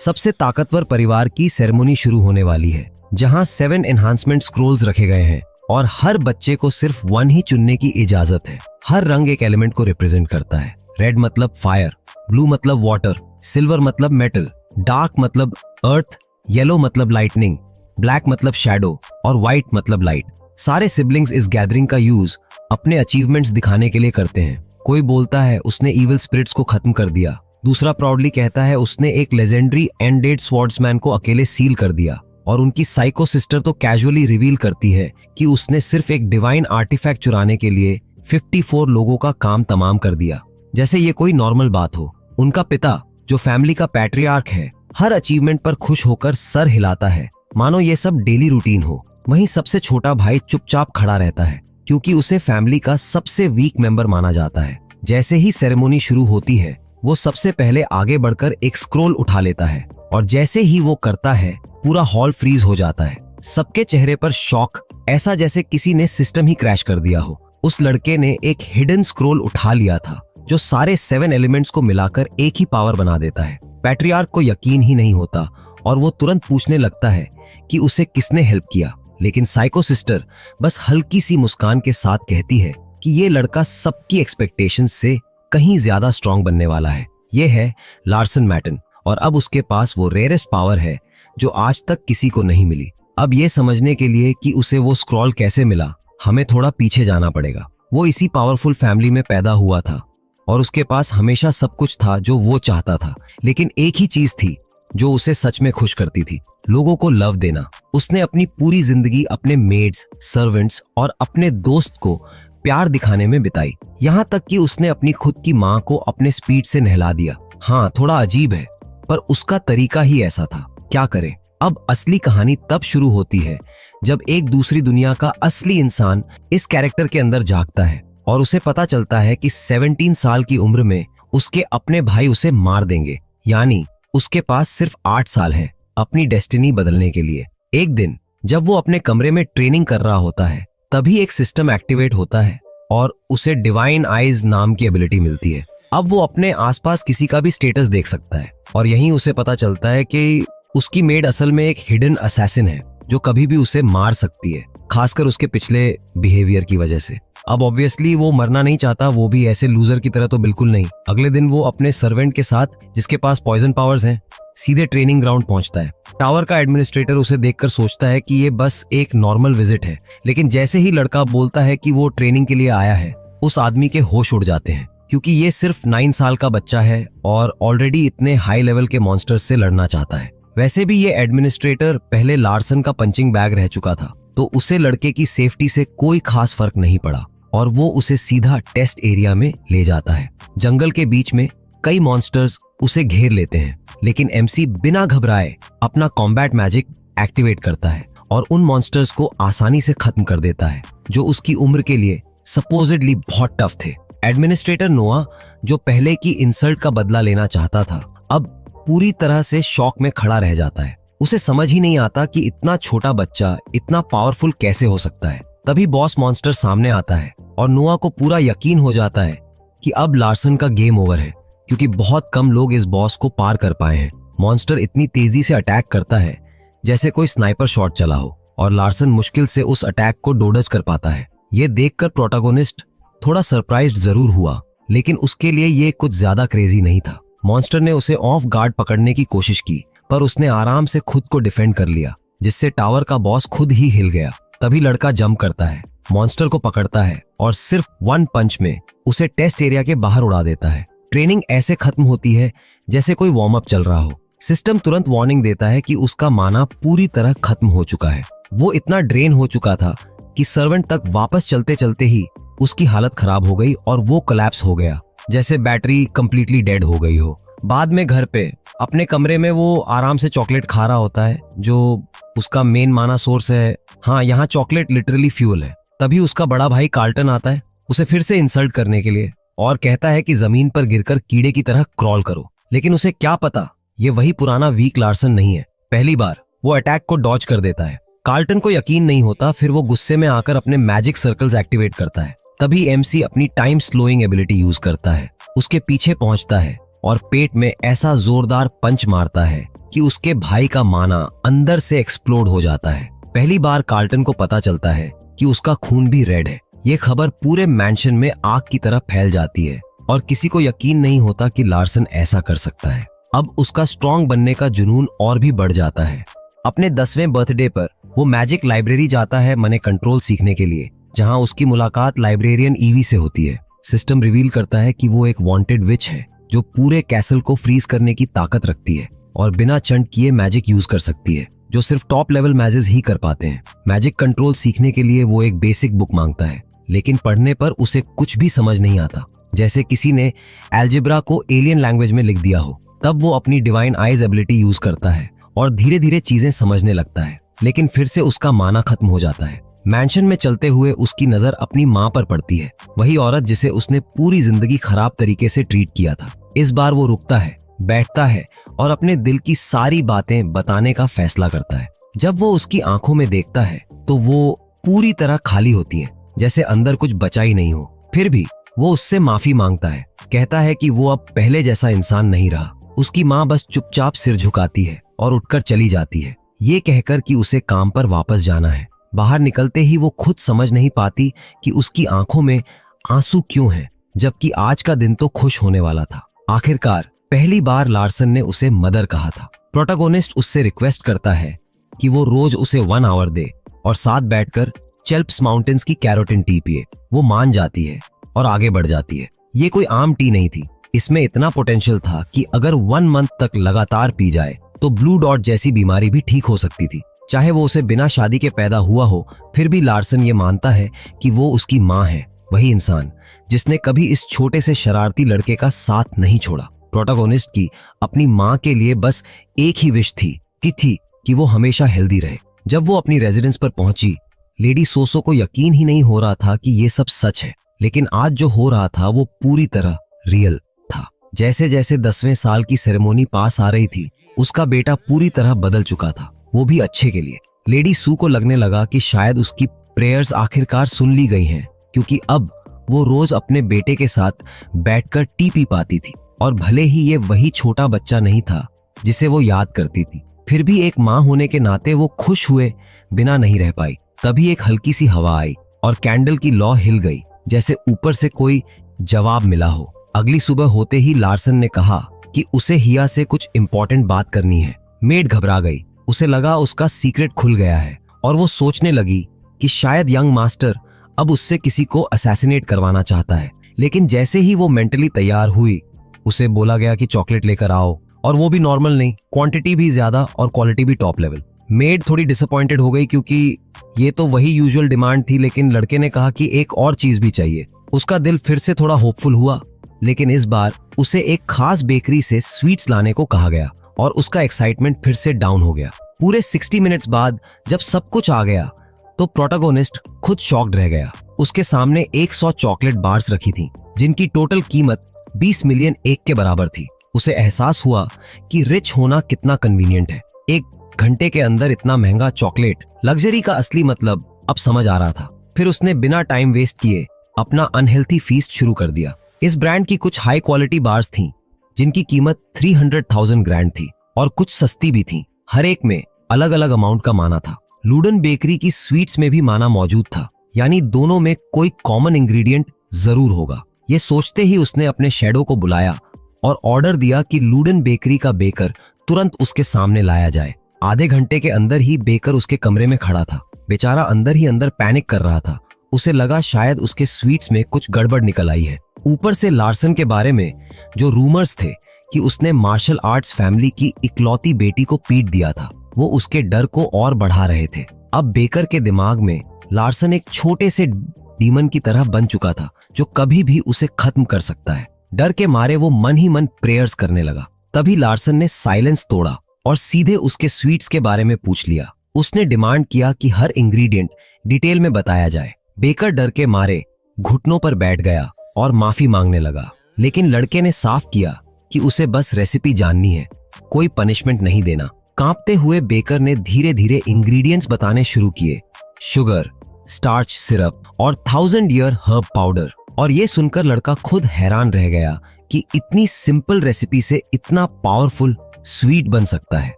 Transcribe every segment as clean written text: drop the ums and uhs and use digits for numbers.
सबसे ताकतवर परिवार की सेरेमनी शुरू होने वाली है, जहां 7 एनहांसमेंट स्क्रोल्स रखे गए हैं और हर बच्चे को सिर्फ 1 ही चुनने की इजाजत है। हर रंग एक एलिमेंट को रिप्रेजेंट करता है। रेड मतलब फायर, ब्लू मतलब वाटर, सिल्वर मतलब मेटल, डार्क मतलब अर्थ, येलो मतलब लाइटनिंग, ब्लैक मतलब शैडो और व्हाइट मतलब लाइट। सारे सिबलिंग्स इस गैदरिंग का यूज अपने अचीवमेंट्स दिखाने के लिए करते हैं। कोई बोलता है उसने इविल स्पिरिट्स को खत्म कर दिया, दूसरा प्राउडली कहता है उसने एक लेजेंडरी एंडेड स्वॉर्ड्समैन को अकेले सील कर दिया, और उनकी साइको सिस्टर तो कैजुअली रिवील करती है कि उसने सिर्फ एक डिवाइन आर्टिफैक्ट चुराने के लिए 54 लोगों का काम तमाम कर दिया, जैसे ये कोई नॉर्मल बात हो। उनका पिता, जो फैमिली का पैट्रियार्क है, हर अचीवमेंट पर खुश होकर सर हिलाता है, मानो ये सब डेली रूटीन हो। वहीं सबसे छोटा भाई चुपचाप खड़ा रहता है, क्योंकि उसे फैमिली का सबसे वीक मेंबर माना जाता है। जैसे ही सेरेमनी शुरू होती है, वो सबसे पहले आगे बढ़कर एक स्क्रोल उठा लेता है, और जैसे ही वो करता है पूरा हॉल फ्रीज हो जाता है। सबके चेहरे पर शॉक, ऐसा जैसे किसी ने सिस्टम ही क्रैश कर दिया हो। उस लड़के ने एक हिडन स्क्रोल उठा लिया था, जो सारे 7 एलिमेंट्स को मिलाकर एक ही पावर बना देता है। पैट्रियार्क को यकीन ही नहीं होता और वो तुरंत पूछने लगता है कि उसे किसने हेल्प किया, लेकिन साइको सिस्टर बस हल्की सी मुस्कान के साथ कहती है कि ये लड़का सबकी एक्सपेक्टेशंस से कहीं ज्यादा स्ट्रांग बनने वाला है। ये है लार्सन मैटन, और अब उसके पास वो रेयरेस्ट पावर है जो आज तक किसी को नहीं मिली। अब ये समझने के लिए कि उसे वो स्क्रॉल कैसे मिला, हमें थोड़ा पीछे जाना पड़ेगा। वो इसी पावरफुल फैमिली में पैदा हुआ था और उसके पास हमेशा सब कुछ था जो वो चाहता था, लेकिन एक ही चीज थी जो उसे सच में खुश करती थी, लोगों को लव देना। उसने अपनी पूरी जिंदगी अपने मेड्स, सर्वेंट्स और अपने दोस्त को प्यार दिखाने में बिताई, यहाँ तक कि उसने अपनी खुद की माँ को अपने स्पीड से नहला दिया। हाँ, थोड़ा अजीब है, पर उसका तरीका ही ऐसा था। क्या करे। अब असली कहानी तब शुरू होती है जब एक दूसरी दुनिया का असली इंसान इस कैरेक्टर के अंदर जागता है और उसे पता चलता है कि 17 साल की उम्र में उसके अपने भाई उसे मार देंगे, यानी उसके पास सिर्फ 8 साल है अपनी डेस्टिनी बदलने के लिए। एक दिन जब वो अपने कमरे में ट्रेनिंग कर रहा होता है, तभी एक सिस्टम एक्टिवेट होता है और उसे डिवाइन आईज नाम की एबिलिटी मिलती है। अब वो अपने आसपास किसी का भी स्टेटस देख सकता है, और यहीं उसे पता चलता है कि उसकी मेड असल में एक हिडन असैसिन है जो कभी भी उसे मार सकती है, खासकर उसके पिछले बिहेवियर की वजह से। अब ऑब्वियसली वो मरना नहीं चाहता, वो भी ऐसे लूजर की तरह तो बिल्कुल नहीं। अगले दिन वो अपने सर्वेंट के साथ, जिसके पास पॉइजन पावर्स हैं, सीधे ट्रेनिंग ग्राउंड पहुंचता है। टावर का एडमिनिस्ट्रेटर उसे देखकर सोचता है कि ये बस एक नॉर्मल विजिट है, लेकिन जैसे ही लड़का बोलता है कि वो ट्रेनिंग के लिए आया है, उस आदमी के होश उड़ जाते हैं, क्योंकि ये सिर्फ 9 साल का बच्चा है और ऑलरेडी इतने हाई लेवल के मॉन्स्टर्स से लड़ना चाहता है। वैसे भी ये एडमिनिस्ट्रेटर पहले लार्सन का पंचिंग बैग रह चुका था, तो उसे लड़के की सेफ्टी से कोई खास फर्क नहीं पड़ा और वो उसे सीधा टेस्ट एरिया में ले जाता है। जंगल के बीच में कई मॉन्स्टर्स उसे घेर लेते हैं, लेकिन एमसी बिना घबराए अपना कॉम्बैट मैजिक एक्टिवेट करता है और उन मॉन्स्टर्स को आसानी से खत्म कर देता है, जो उसकी उम्र के लिए सपोजिडली बहुत टफ थे। एडमिनिस्ट्रेटर नोआ, जो पहले की इंसल्ट का बदला लेना चाहता था, अब पूरी तरह से शॉक में खड़ा रह जाता है। उसे समझ ही नहीं आता कि इतना छोटा बच्चा इतना पावरफुल कैसे हो सकता है। तभी बॉस मॉन्स्टर सामने आता है और नोआ को पूरा यकीन हो जाता है कि अब लार्सन का गेम ओवर है, क्योंकि बहुत कम लोग इस बॉस को पार कर पाए हैं। मॉन्स्टर इतनी तेजी से अटैक करता है जैसे कोई स्नाइपर शॉट चला हो, और लार्सन मुश्किल से उस अटैक को डोडज कर पाता है। ये देखकर प्रोटैगोनिस्ट थोड़ा सरप्राइज्ड जरूर हुआ, लेकिन उसके लिए ये कुछ ज्यादा क्रेजी नहीं था। मॉन्स्टर ने उसे ऑफ गार्ड पकड़ने की कोशिश की, पर उसने आराम से खुद को डिफेंड कर लिया, जिससे टावर का बॉस खुद ही हिल गया। तभी लड़का जंप करता है, मॉन्स्टर को पकड़ता है और सिर्फ 1 पंच में उसे टेस्ट एरिया के बाहर उड़ा देता है। ट्रेनिंग ऐसे खत्म होती है जैसे कोई वार्म अप चल रहा हो। सिस्टम तुरंत वार्निंग देता है कि उसका माना पूरी तरह खत्म हो चुका है। वो इतना ड्रेन हो चुका था कि सर्वेंट तक वापस चलते चलते ही उसकी हालत खराब हो गई और वो कोलैप्स हो गया, जैसे बैटरी कंप्लीटली डेड हो गई हो। बाद में घर पे अपने कमरे में वो आराम से चॉकलेट खा रहा होता है, जो उसका मेन माना सोर्स है। हाँ, यहाँ चॉकलेट लिटरली फ्यूल है। तभी उसका बड़ा भाई कार्ल्टन आता है उसे फिर से इंसल्ट करने के लिए और कहता है कि जमीन पर गिरकर कीड़े की तरह क्रॉल करो, लेकिन उसे क्या पता ये वही पुराना वीक लार्सन नहीं है। पहली बार वो अटैक को डॉज कर देता है। कार्ल्टन को यकीन नहीं होता, फिर वो गुस्से में आकर अपने मैजिक सर्कल्स एक्टिवेट करता है। तभी एमसी अपनी टाइम स्लोइंग एबिलिटी यूज करता है, उसके पीछे पहुंचता है और पेट में ऐसा जोरदार पंच मारता है कि उसके भाई का माना अंदर से एक्सप्लोड हो जाता है। पहली बार कार्ल्टन को पता चलता है कि उसका खून भी रेड है। ये खबर पूरे मैंशन में आग की तरह फैल जाती है और किसी को यकीन नहीं होता कि लार्सन ऐसा कर सकता है। अब उसका स्ट्रॉन्ग बनने का जुनून और भी बढ़ जाता है। अपने 10वें बर्थडे पर वो मैजिक लाइब्रेरी जाता है मनी कंट्रोल सीखने के लिए, जहां उसकी मुलाकात लाइब्रेरियन ईवी से होती है। सिस्टम रिवील करता है कि वो एक वांटेड विच है जो पूरे कैसल को फ्रीज करने की ताकत रखती है और बिना चंट किए मैजिक यूज कर सकती है, जो सिर्फ टॉप लेवल मैजेस ही कर पाते हैं। मैजिक कंट्रोल सीखने के लिए वो एक बेसिक बुक मांगता है, लेकिन पढ़ने पर उसे कुछ भी समझ नहीं आता, जैसे किसी ने एल्जेब्रा को एलियन लैंग्वेज में लिख दिया हो। तब वो अपनी डिवाइन आइज एबिलिटी यूज करता है और धीरे धीरे चीजें समझने लगता है, लेकिन फिर से उसका माना खत्म हो जाता है। मैंशन में चलते हुए उसकी नजर अपनी माँ पर पड़ती है, वही औरत जिसे उसने पूरी जिंदगी खराब तरीके से ट्रीट किया था। इस बार वो रुकता है, बैठता है और अपने दिल की सारी बातें बताने का फैसला करता है। जब वो उसकी आंखों में देखता है तो वो पूरी तरह खाली होती है, जैसे अंदर कुछ बचा ही नहीं हो। फिर भी वो उससे माफी मांगता है, कहता है कि वो अब पहले जैसा इंसान नहीं रहा। उसकी माँ बस चुपचाप सिर झुकाती है और उठकर चली जाती है, ये कहकर कि उसे काम पर वापस जाना है। बाहर निकलते ही वो खुद समझ नहीं पाती कि उसकी आंखों में आंसू क्यों हैं, जबकि आज का दिन तो खुश होने वाला था। आखिरकार पहली बार लार्सन ने उसे मदर कहा था। प्रोटैगोनिस्ट उससे रिक्वेस्ट करता है कि वो रोज उसे 1 आवर दे और साथ बैठकर चेल्प्स माउंटेन्स की कैरोटीन टी पिए। वो मान जाती है और आगे बढ़ जाती है। ये कोई आम टी नहीं थी, इसमें इतना पोटेंशियल था कि अगर 1 मंथ तक लगातार पी जाए तो ब्लू डॉट जैसी बीमारी भी ठीक हो सकती थी। चाहे वो उसे बिना शादी के पैदा हुआ हो, फिर भी लार्सन ये मानता है कि वो उसकी माँ है, वही इंसान जिसने कभी इस छोटे से शरारती लड़के का साथ नहीं छोड़ा। प्रोटैगोनिस्ट की अपनी माँ के लिए बस एक ही विश थी कि वो हमेशा हेल्दी रहे। जब वो अपनी रेजिडेंस पर पहुंची, लेडी सोसो को यकीन ही नहीं हो रहा था कि ये सब सच है, लेकिन आज जो हो रहा था वो पूरी तरह रियल था। जैसे जैसे 10वें साल की सेरेमोनी पास आ रही थी, उसका बेटा पूरी तरह बदल चुका था, वो भी अच्छे के लिए। लेडी सू को लगने लगा कि शायद उसकी प्रेयर्स आखिरकार सुन ली गई हैं, क्योंकि अब वो रोज अपने बेटे के साथ बैठकर टी पी पाती थी। और भले ही ये वही छोटा बच्चा नहीं था जिसे वो याद करती थी, फिर भी एक माँ होने के नाते वो खुश हुए बिना नहीं रह पाई। तभी एक हल्की सी हवा आई और कैंडल की लौ हिल गई, जैसे ऊपर से कोई जवाब मिला हो। अगली सुबह होते ही लार्सन ने कहा कि उसे हिया से कुछ इंपॉर्टेंट बात करनी है। मेड घबरा गई, उसे लगा उसका सीक्रेट खुल गया है और वो सोचने लगी कि शायद यंग मास्टर अब उससे किसी को असैसिनेट करवाना चाहता है। लेकिन जैसे ही वो मेंटली तैयार हुई, उसे बोला गया कि चॉकलेट लेकर आओ, और वो भी नॉर्मल नहीं, क्वांटिटी भी ज्यादा और क्वालिटी भी टॉप लेवल। मेड थोड़ी डिसअपॉइंटेड हो गई क्योंकि ये तो वही यूजुअल डिमांड थी, लेकिन लड़के ने कहा कि एक और चीज भी चाहिए। उसका दिल फिर से थोड़ा होपफुल हुआ, लेकिन इस बार उसे एक खास बेकरी से स्वीट्स लाने को कहा गया और उसका एक्साइटमेंट फिर से डाउन हो गया। पूरे 60 मिनट्स बाद जब सब कुछ आ गया तो प्रोटैगोनिस्ट खुद शॉक्ड रह गया। उसके सामने 100 चॉकलेट बार्स रखी थी, जिनकी टोटल कीमत 20 मिलियन एक के बराबर थी। उसे एहसास हुआ कि रिच होना कितना कन्वीनियंट है। 1 घंटे के अंदर इतना महंगा चॉकलेट, लग्जरी का असली मतलब अब समझ आ रहा था। फिर उसने बिना टाइम वेस्ट किए अपना अनहेल्थी फीस्ट शुरू कर दिया। इस ब्रांड की कुछ हाई क्वालिटी बार्स थीं, जिनकी कीमत 300,000 ग्रैंड थी और कुछ सस्ती भी थीं। हर एक में अलग अलग अमाउंट का माना था। लूडन बेकरी की स्वीट्स में भी माना मौजूद था, यानी दोनों में कोई कॉमन इंग्रेडिएंट जरूर होगा। ये सोचते ही उसने अपने शैडो को बुलाया और ऑर्डर दिया कि लूडन बेकरी का बेकर तुरंत उसके सामने लाया जाए। आधे घंटे के अंदर ही बेकर उसके कमरे में खड़ा था। बेचारा अंदर ही अंदर पैनिक कर रहा था। उसे लगा शायद उसके स्वीट्स में कुछ गड़बड़ निकल आई है। ऊपर से लार्सन के बारे में जो रूमर्स थे कि उसने मार्शल आर्ट्स फैमिली की इकलौती बेटी को पीट दिया था, वो उसके डर को और बढ़ा रहे थे। अब बेकर के दिमाग में लार्सन एक छोटे से डीमन की तरह बन चुका था, जो कभी भी उसे खत्म कर सकता है। डर के मारे वो मन ही मन प्रेयर्स करने लगा। तभी लार्सन ने साइलेंस तोड़ा और सीधे उसके स्वीट्स के बारे में पूछ लिया। उसने डिमांड किया कि हर इंग्रेडिएंट डिटेल में बताया जाए। बेकर डर के मारे घुटनों पर बैठ गया और माफी मांगने लगा, लेकिन लड़के ने साफ किया कि उसे बस रेसिपी जाननी है, कोई पनिशमेंट नहीं देना। कांपते हुए बेकर ने धीरे धीरे इंग्रेडिएंट्स बताने शुरू किए, शुगर, स्टार्च सिरप और 1000 ईयर हर्ब पाउडर। और ये सुनकर लड़का खुद हैरान रह गया कि इतनी सिंपल रेसिपी से इतना पावरफुल स्वीट बन सकता है।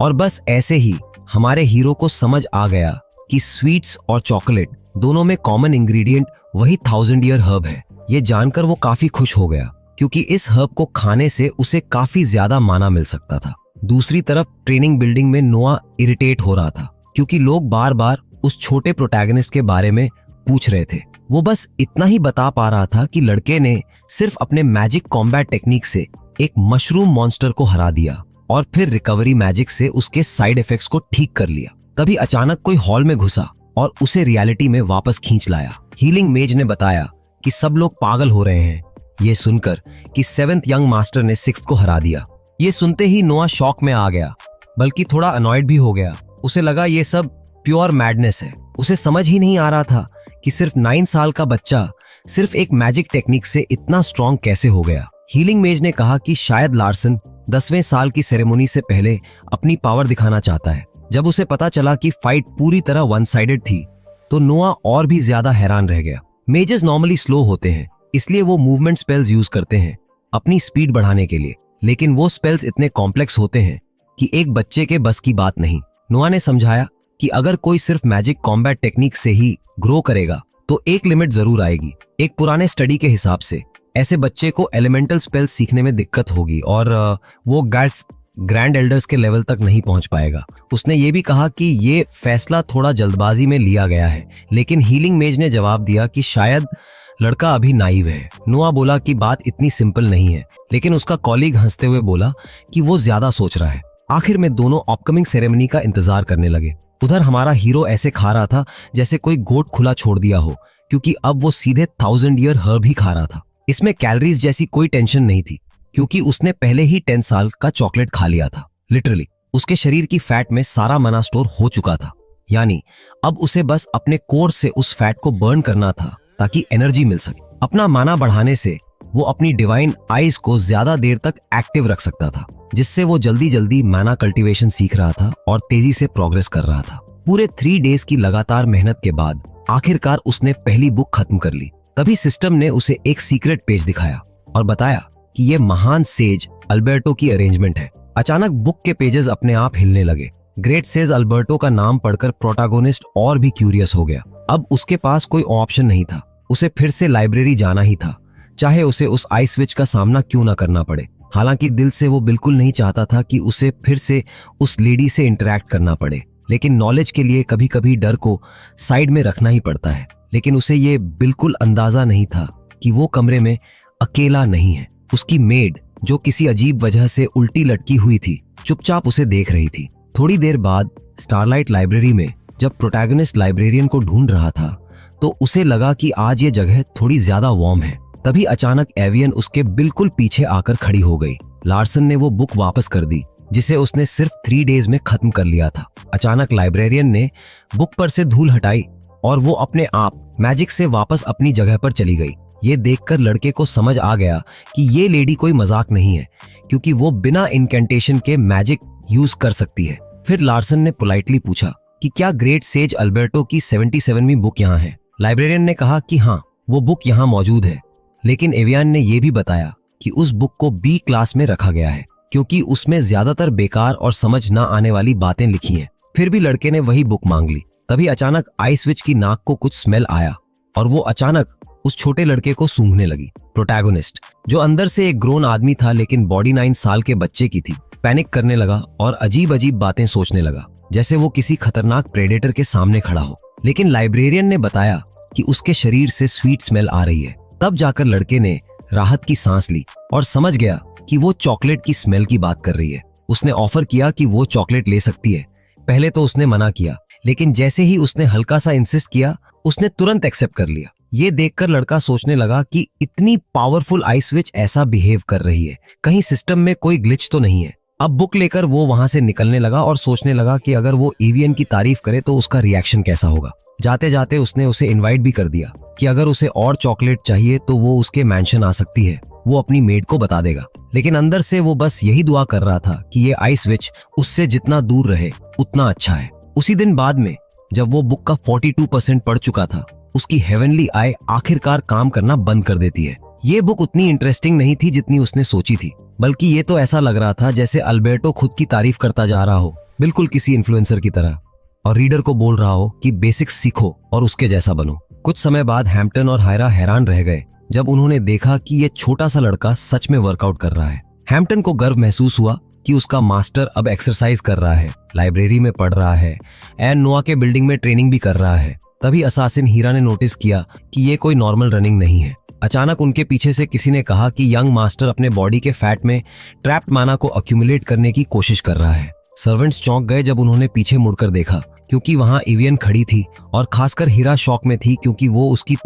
और बस ऐसे ही हमारे हीरो को समझ आ गया कि स्वीट्स और चॉकलेट दोनों में कॉमन इंग्रेडिएंट वही 1000 ईयर हर्ब है। ये जानकर वो काफी खुश हो गया क्योंकि इस हर्ब को खाने से उसे काफी ज्यादा माना मिल सकता था। दूसरी तरफ ट्रेनिंग बिल्डिंग में नोआ इरिटेट हो रहा था क्योंकि लोग बार बार उस छोटे प्रोटैगनिस्ट के बारे में पूछ रहे थे। वो बस इतना ही बता पा रहा था कि लड़के ने सिर्फ अपने मैजिक कॉम्बैट टेक्निक से एक मशरूम मॉन्स्टर को हरा दिया और फिर रिकवरी मैजिक से उसके साइड इफेक्ट्स को ठीक कर लिया। तभी अचानक कोई हॉल में घुसा और उसे रियलिटी में वापस खींच लाया। हीलिंग मेज ने बताया कि सब लोग पागल हो रहे हैं ये सुनकर कि 7th यंग मास्टर ने 6th को हरा दिया। ये सुनते ही नोआ शॉक में आ गया, बल्कि थोड़ा अनॉयड भी हो गया। उसे लगा ये सब प्योर मैडनेस है। उसे समझ ही नहीं आ रहा था कि सिर्फ 9 साल का बच्चा सिर्फ एक मैजिक टेक्निक से इतना स्ट्रॉन्ग कैसे हो गया। हीलिंग मेज ने कहा कि शायद लार्सन 10वें साल की सेरेमनी से पहले अपनी पावर दिखाना चाहता है। जब उसे पता चला कि फाइट पूरी तरह वन साइडेड थी तो नोआ और भी ज्यादा हैरान रह गया। मेजेस नॉर्मली स्लो होते हैं, इसलिए वो मूवमेंट स्पेल्स यूज करते हैं अपनी स्पीड बढ़ाने के लिए, लेकिन वो स्पेल्स इतने कॉम्प्लेक्स होते हैं कि एक बच्चे के बस की बात नहीं। नोआ ने समझाया कि अगर कोई सिर्फ मैजिक कॉम्बैट टेक्निक से ही ग्रो करेगा तो एक लिमिट जरूर आएगी। एक पुराने स्टडी के हिसाब से ऐसे बच्चे को एलिमेंटल स्पेल्स सीखने में दिक्कत होगी और वो ग्रैंड एल्डर्स के लेवल तक नहीं पहुंच पाएगा। उसने ये भी कहा कि ये फैसला थोड़ा जल्दबाजी में लिया गया है, लेकिन हीलिंग मेज ने जवाब दिया कि शायद लड़का अभी नाइव है। नोआ बोला कि बात इतनी सिंपल नहीं है, लेकिन उसका कॉलीग हंसते हुए बोला कि वो ज्यादा सोच रहा है। आखिर में दोनों अपकमिंग सेरेमनी का इंतजार करने लगे। उधर हमारा हीरो ऐसे खा रहा था जैसे कोई गोट खुला छोड़ दिया हो, क्योंकि अब वो सीधे 1000 ईयर हर्ब ही खा रहा था। इसमें कैलोरीज जैसी कोई टेंशन नहीं थी क्योंकि उसने पहले ही 10 साल का चॉकलेट खा लिया था। लिटरली उसके शरीर की फैट में सारा मना स्टोर हो चुका था, यानी अब उसे बस अपने कोर से उस फैट को बर्न करना था ताकि एनर्जी मिल सके। अपना माना बढ़ाने से वो अपनी डिवाइन आइज को ज्यादा देर तक एक्टिव रख सकता था, जिससे वो जल्दी जल्दी माना कल्टीवेशन सीख रहा था और तेजी से प्रोग्रेस कर रहा था। पूरे 3 डेज की लगातार मेहनत के बाद आखिरकार उसने पहली बुक खत्म कर ली। तभी सिस्टम ने उसे एक सीक्रेट पेज दिखाया और बताया कि ये महान सेज अल्बर्टो की अरेंजमेंट है। अचानक बुक के पेजेस अपने आप हिलने लगे। ग्रेट सेज अल्बर्टो का नाम पढ़कर प्रोटैगनिस्ट और भी क्यूरियस हो गया। अब उसके पास कोई ऑप्शन नहीं था, उसे फिर से लाइब्रेरी जाना ही था, चाहे उसे उस आइस विच का सामना क्यों ना करना पड़े। हालांकि दिल से वो बिल्कुल नहीं चाहता था कि उसे फिर से उस लेडी से इंटरैक्ट करना पड़े, लेकिन नॉलेज के लिए कभी कभी डर को साइड में रखना ही पड़ता है। लेकिन उसे ये बिल्कुल अंदाजा नहीं था कि वो कमरे में अकेला नहीं है। उसकी मेड, जो किसी अजीब वजह से उल्टी लटकी हुई थी, चुपचाप उसे देख रही थी। थोड़ी देर बाद स्टारलाइट लाइब्रेरी में जब प्रोटैगनिस्ट लाइब्रेरियन को ढूंढ रहा था तो उसे लगा कि आज ये जगह थोड़ी ज्यादा वार्म है। तभी अचानक एवियन उसके बिल्कुल पीछे आकर खड़ी हो गई। लार्सन ने वो बुक वापस कर दी जिसे उसने सिर्फ 3 डेज में खत्म कर लिया था। अचानक लाइब्रेरियन ने बुक पर से धूल हटाई और वो अपने आप मैजिक से वापस अपनी जगह पर चली गई। ये देखकर लड़के को समझ आ गया कि ये लेडी कोई मजाक नहीं है, क्योंकि वो बिना इनकेंटेशन के मैजिक यूज कर सकती है। फिर लार्सन ने पोलाइटली पूछा कि क्या ग्रेट सेज अल्बर्टो की 77वीं बुक यहाँ है। लाइब्रेरियन ने कहा कि हाँ, वो बुक यहाँ मौजूद है, लेकिन एवियन ने यह भी बताया कि उस बुक को B क्लास में रखा गया है क्योंकि उसमें ज्यादातर बेकार और समझ ना आने वाली बातें लिखी हैं। फिर भी लड़के ने वही बुक मांग ली। तभी अचानक आइस विच की नाक को कुछ स्मेल आया और वो अचानक उस छोटे लड़के को सूंघने लगी। प्रोटैगनिस्ट, जो अंदर से एक ग्रोन आदमी था लेकिन बॉडी 9 साल के बच्चे की थी, पैनिक करने लगा और अजीब अजीब बातें सोचने लगा, जैसे वो किसी खतरनाक प्रेडेटर के सामने खड़ा हो। लेकिन लाइब्रेरियन ने बताया कि उसके शरीर से स्वीट स्मेल आ रही है। तब जाकर लड़के ने राहत की सांस ली और समझ गया कि वो चॉकलेट की स्मेल की बात कर रही है। उसने ऑफर किया कि वो चॉकलेट ले सकती है। पहले तो उसने मना किया, लेकिन जैसे ही उसने हल्का सा इंसिस्ट किया, उसने तुरंत एक्सेप्ट कर लिया। ये देखकर लड़का सोचने लगा कि इतनी पावरफुल आइस विच ऐसा बिहेव कर रही है, कहीं सिस्टम में कोई ग्लिच तो नहीं है। अब बुक लेकर वो वहां से निकलने लगा और सोचने लगा कि अगर वो एवियन की तारीफ करे तो उसका रिएक्शन कैसा होगा। जाते जाते उसने उसे इनवाइट भी कर दिया कि अगर उसे और चॉकलेट चाहिए तो वो उसके मैंशन आ सकती है, वो अपनी मेड को बता देगा। लेकिन अंदर से वो बस यही दुआ कर रहा था कि ये आइस विच उससे जितना दूर रहे उतना अच्छा है। उसी दिन बाद में जब वो बुक का 42% पढ़ चुका था, उसकी हेवनली आई आखिरकार काम करना बंद कर देती है। ये बुक उतनी इंटरेस्टिंग नहीं थी जितनी उसने सोची थी, बल्कि ये तो ऐसा लग रहा था जैसे अल्बर्टो खुद की तारीफ करता जा रहा हो। बिल्कुल किसी इन्फ्लुएंसर की तरह, और रीडर को बोल रहा हो कि बेसिक्स सीखो और उसके जैसा बनो। कुछ समय बाद हैम्पटन और हायरा हैरान रह गए जब उन्होंने देखा कि ये छोटा सा लड़का सच में वर्कआउट कर रहा है। हैम्पटन को गर्व महसूस हुआ कि उसका मास्टर अब एक्सरसाइज कर रहा है, लाइब्रेरी में पढ़ रहा है, एन नोआ के बिल्डिंग में ट्रेनिंग भी कर रहा है। तभी असासिन हीरा ने नोटिस किया कि ये कोई नॉर्मल रनिंग नहीं है। अचानक उनके पीछे से किसी ने कहा कि यंग मास्टर अपने बॉडी के फैट में ट्रैप्ड माना को अक्यूमुलेट करने की कोशिश कर रहा है। सर्वेंट्स चौंक गए जब उन्होंने पीछे मुड़कर देखा, क्योंकि वहां एवियन खड़ी थी, और खासकर हीरा शॉक में थी क्योंकि वो उसकी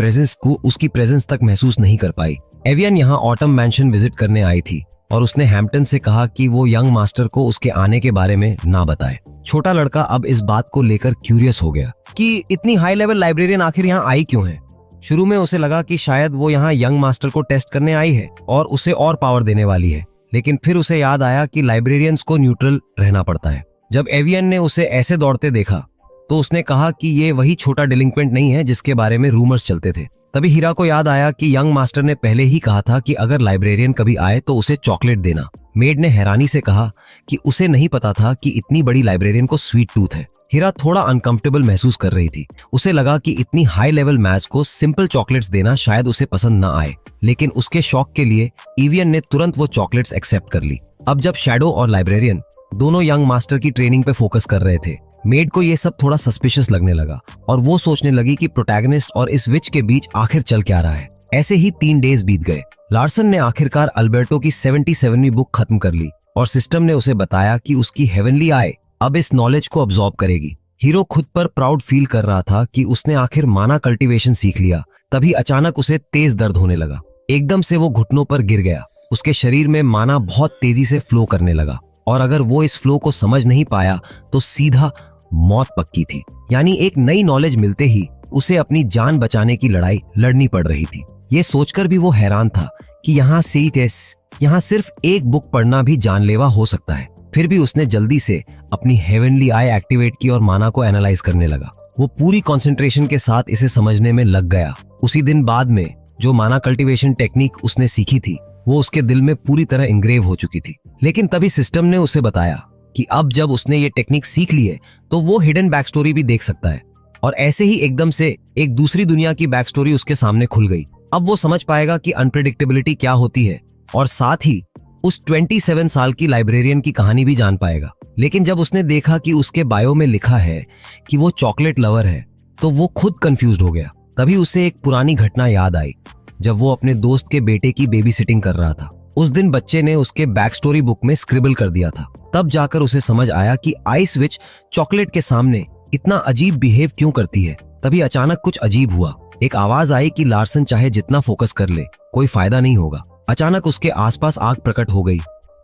प्रेजेंस तक महसूस नहीं कर पाई। एवियन यहाँ ऑटम मैंशन विजिट करने आई थी और उसने हैम्पटन से कहा कि वो यंग मास्टर को उसके आने के बारे में ना बताए। छोटा लड़का अब इस बात को लेकर क्यूरियस हो गया कि इतनी हाई लेवल लाइब्रेरियन आखिर यहाँ आई क्यों है। शुरू में उसे लगा कि शायद वो यहाँ यंग मास्टर को टेस्ट करने आई है और उसे और पावर देने वाली है, लेकिन फिर उसे याद आया कि लाइब्रेरियंस को न्यूट्रल रहना पड़ता है। जब एवियन ने उसे ऐसे दौड़ते देखा तो उसने कहा कि ये वही छोटा डिलिंक्वेंट नहीं है जिसके बारे में रूमर्स चलते थे। तभी हीरा को याद आया कि यंग मास्टर ने पहले ही कहा था कि अगर लाइब्रेरियन कभी आए तो उसे चॉकलेट देना। मेड ने हैरानी से कहा कि उसे नहीं पता था कि इतनी बड़ी लाइब्रेरियन को स्वीट टूथ है। हीरा थोड़ा अनकंफर्टेबल महसूस कर रही थी। उसे लगा कि इतनी हाई लेवल मैच को सिंपल चॉकलेट्स देना शायद उसे पसंद ना आए, लेकिन उसके शौक के लिए एवियन ने तुरंत वो चॉकलेट्स एक्सेप्ट कर ली। अब जब शैडो और लाइब्रेरियन दोनों यंग मास्टर की ट्रेनिंग पे फोकस कर रहे थे, मेड को ये सब थोड़ा सस्पिशियस लगने लगा और वो सोचने लगी कि प्रोटैगनिस्ट और इस विच के बीच आखिर चल क्या रहा है। ऐसे ही 3 डेज बीत गए। लार्सन ने आखिरकार अल्बर्टो की 77वीं बुक खत्म कर ली और सिस्टम ने उसे बताया कि उसकी हेवनली आई अब इस नॉलेज को अब्सॉर्ब करेगी। हीरो खुद पर प्राउड फील कर रहा था कि उसने आखिर माना कल्टीवेशन सीख लिया। तभी अचानक उसे तेज दर्द होने लगा। एकदम से वो घुटनों पर गिर गया। उसके शरीर में माना बहुत तेजी से फ्लो करने लगा और अगर वो इस फ्लो को समझ नहीं पाया तो सीधा मौत पक्की थी। यानी एक नई नॉलेज मिलते ही उसे अपनी जान बचाने की लड़ाई लड़नी पड़ रही थी। ये सोचकर भी वो हैरान था कि यहाँ सिर्फ एक बुक पढ़ना भी जानलेवा हो सकता है। फिर भी उसने जल्दी से अपनी हेवनली आई एक्टिवेट की और माना को एनालाइज करने लगा। वो पूरी कंसंट्रेशन के साथ इसे समझने में लग गया। उसी दिन बाद में जो माना कल्टीवेशन टेक्निक उसने सीखी थी वो उसके दिल में पूरी तरह इंग्रेव हो चुकी थी। लेकिन तभी सिस्टम ने उसे बताया कि अब जब उसने ये टेक्निक सीख ली है तो वो हिडन बैक स्टोरी भी देख सकता है। और ऐसे ही एकदम से एक दूसरी दुनिया की बैक स्टोरी उसके सामने खुल गई। अब वो समझ पाएगा कि अनप्रेडिक्टेबिलिटी क्या होती है और साथ ही उस 27 साल की लाइब्रेरियन की कहानी भी जान पाएगा। लेकिन जब उसने देखा कि उसके बायो में लिखा है कि वो चॉकलेट लवर है तो वो खुद कंफ्यूज्ड हो गया। तभी उसे एक पुरानी घटना याद आई जब वो अपने दोस्त के बेटे की बेबी सिटिंग कर रहा था। उस दिन बच्चे ने उसके बैक स्टोरी बुक में स्क्रिबल कर दिया था। तब जाकर उसे समझ आया कि आइस विच चॉकलेट के सामने इतना अजीब बिहेव क्यों करती है। तभी अचानक कुछ अजीब हुआ। एक आवाज आई कि लार्सन चाहे जितना फोकस कर ले कोई फायदा नहीं होगा। अचानक उसके आसपास आग प्रकट हो गई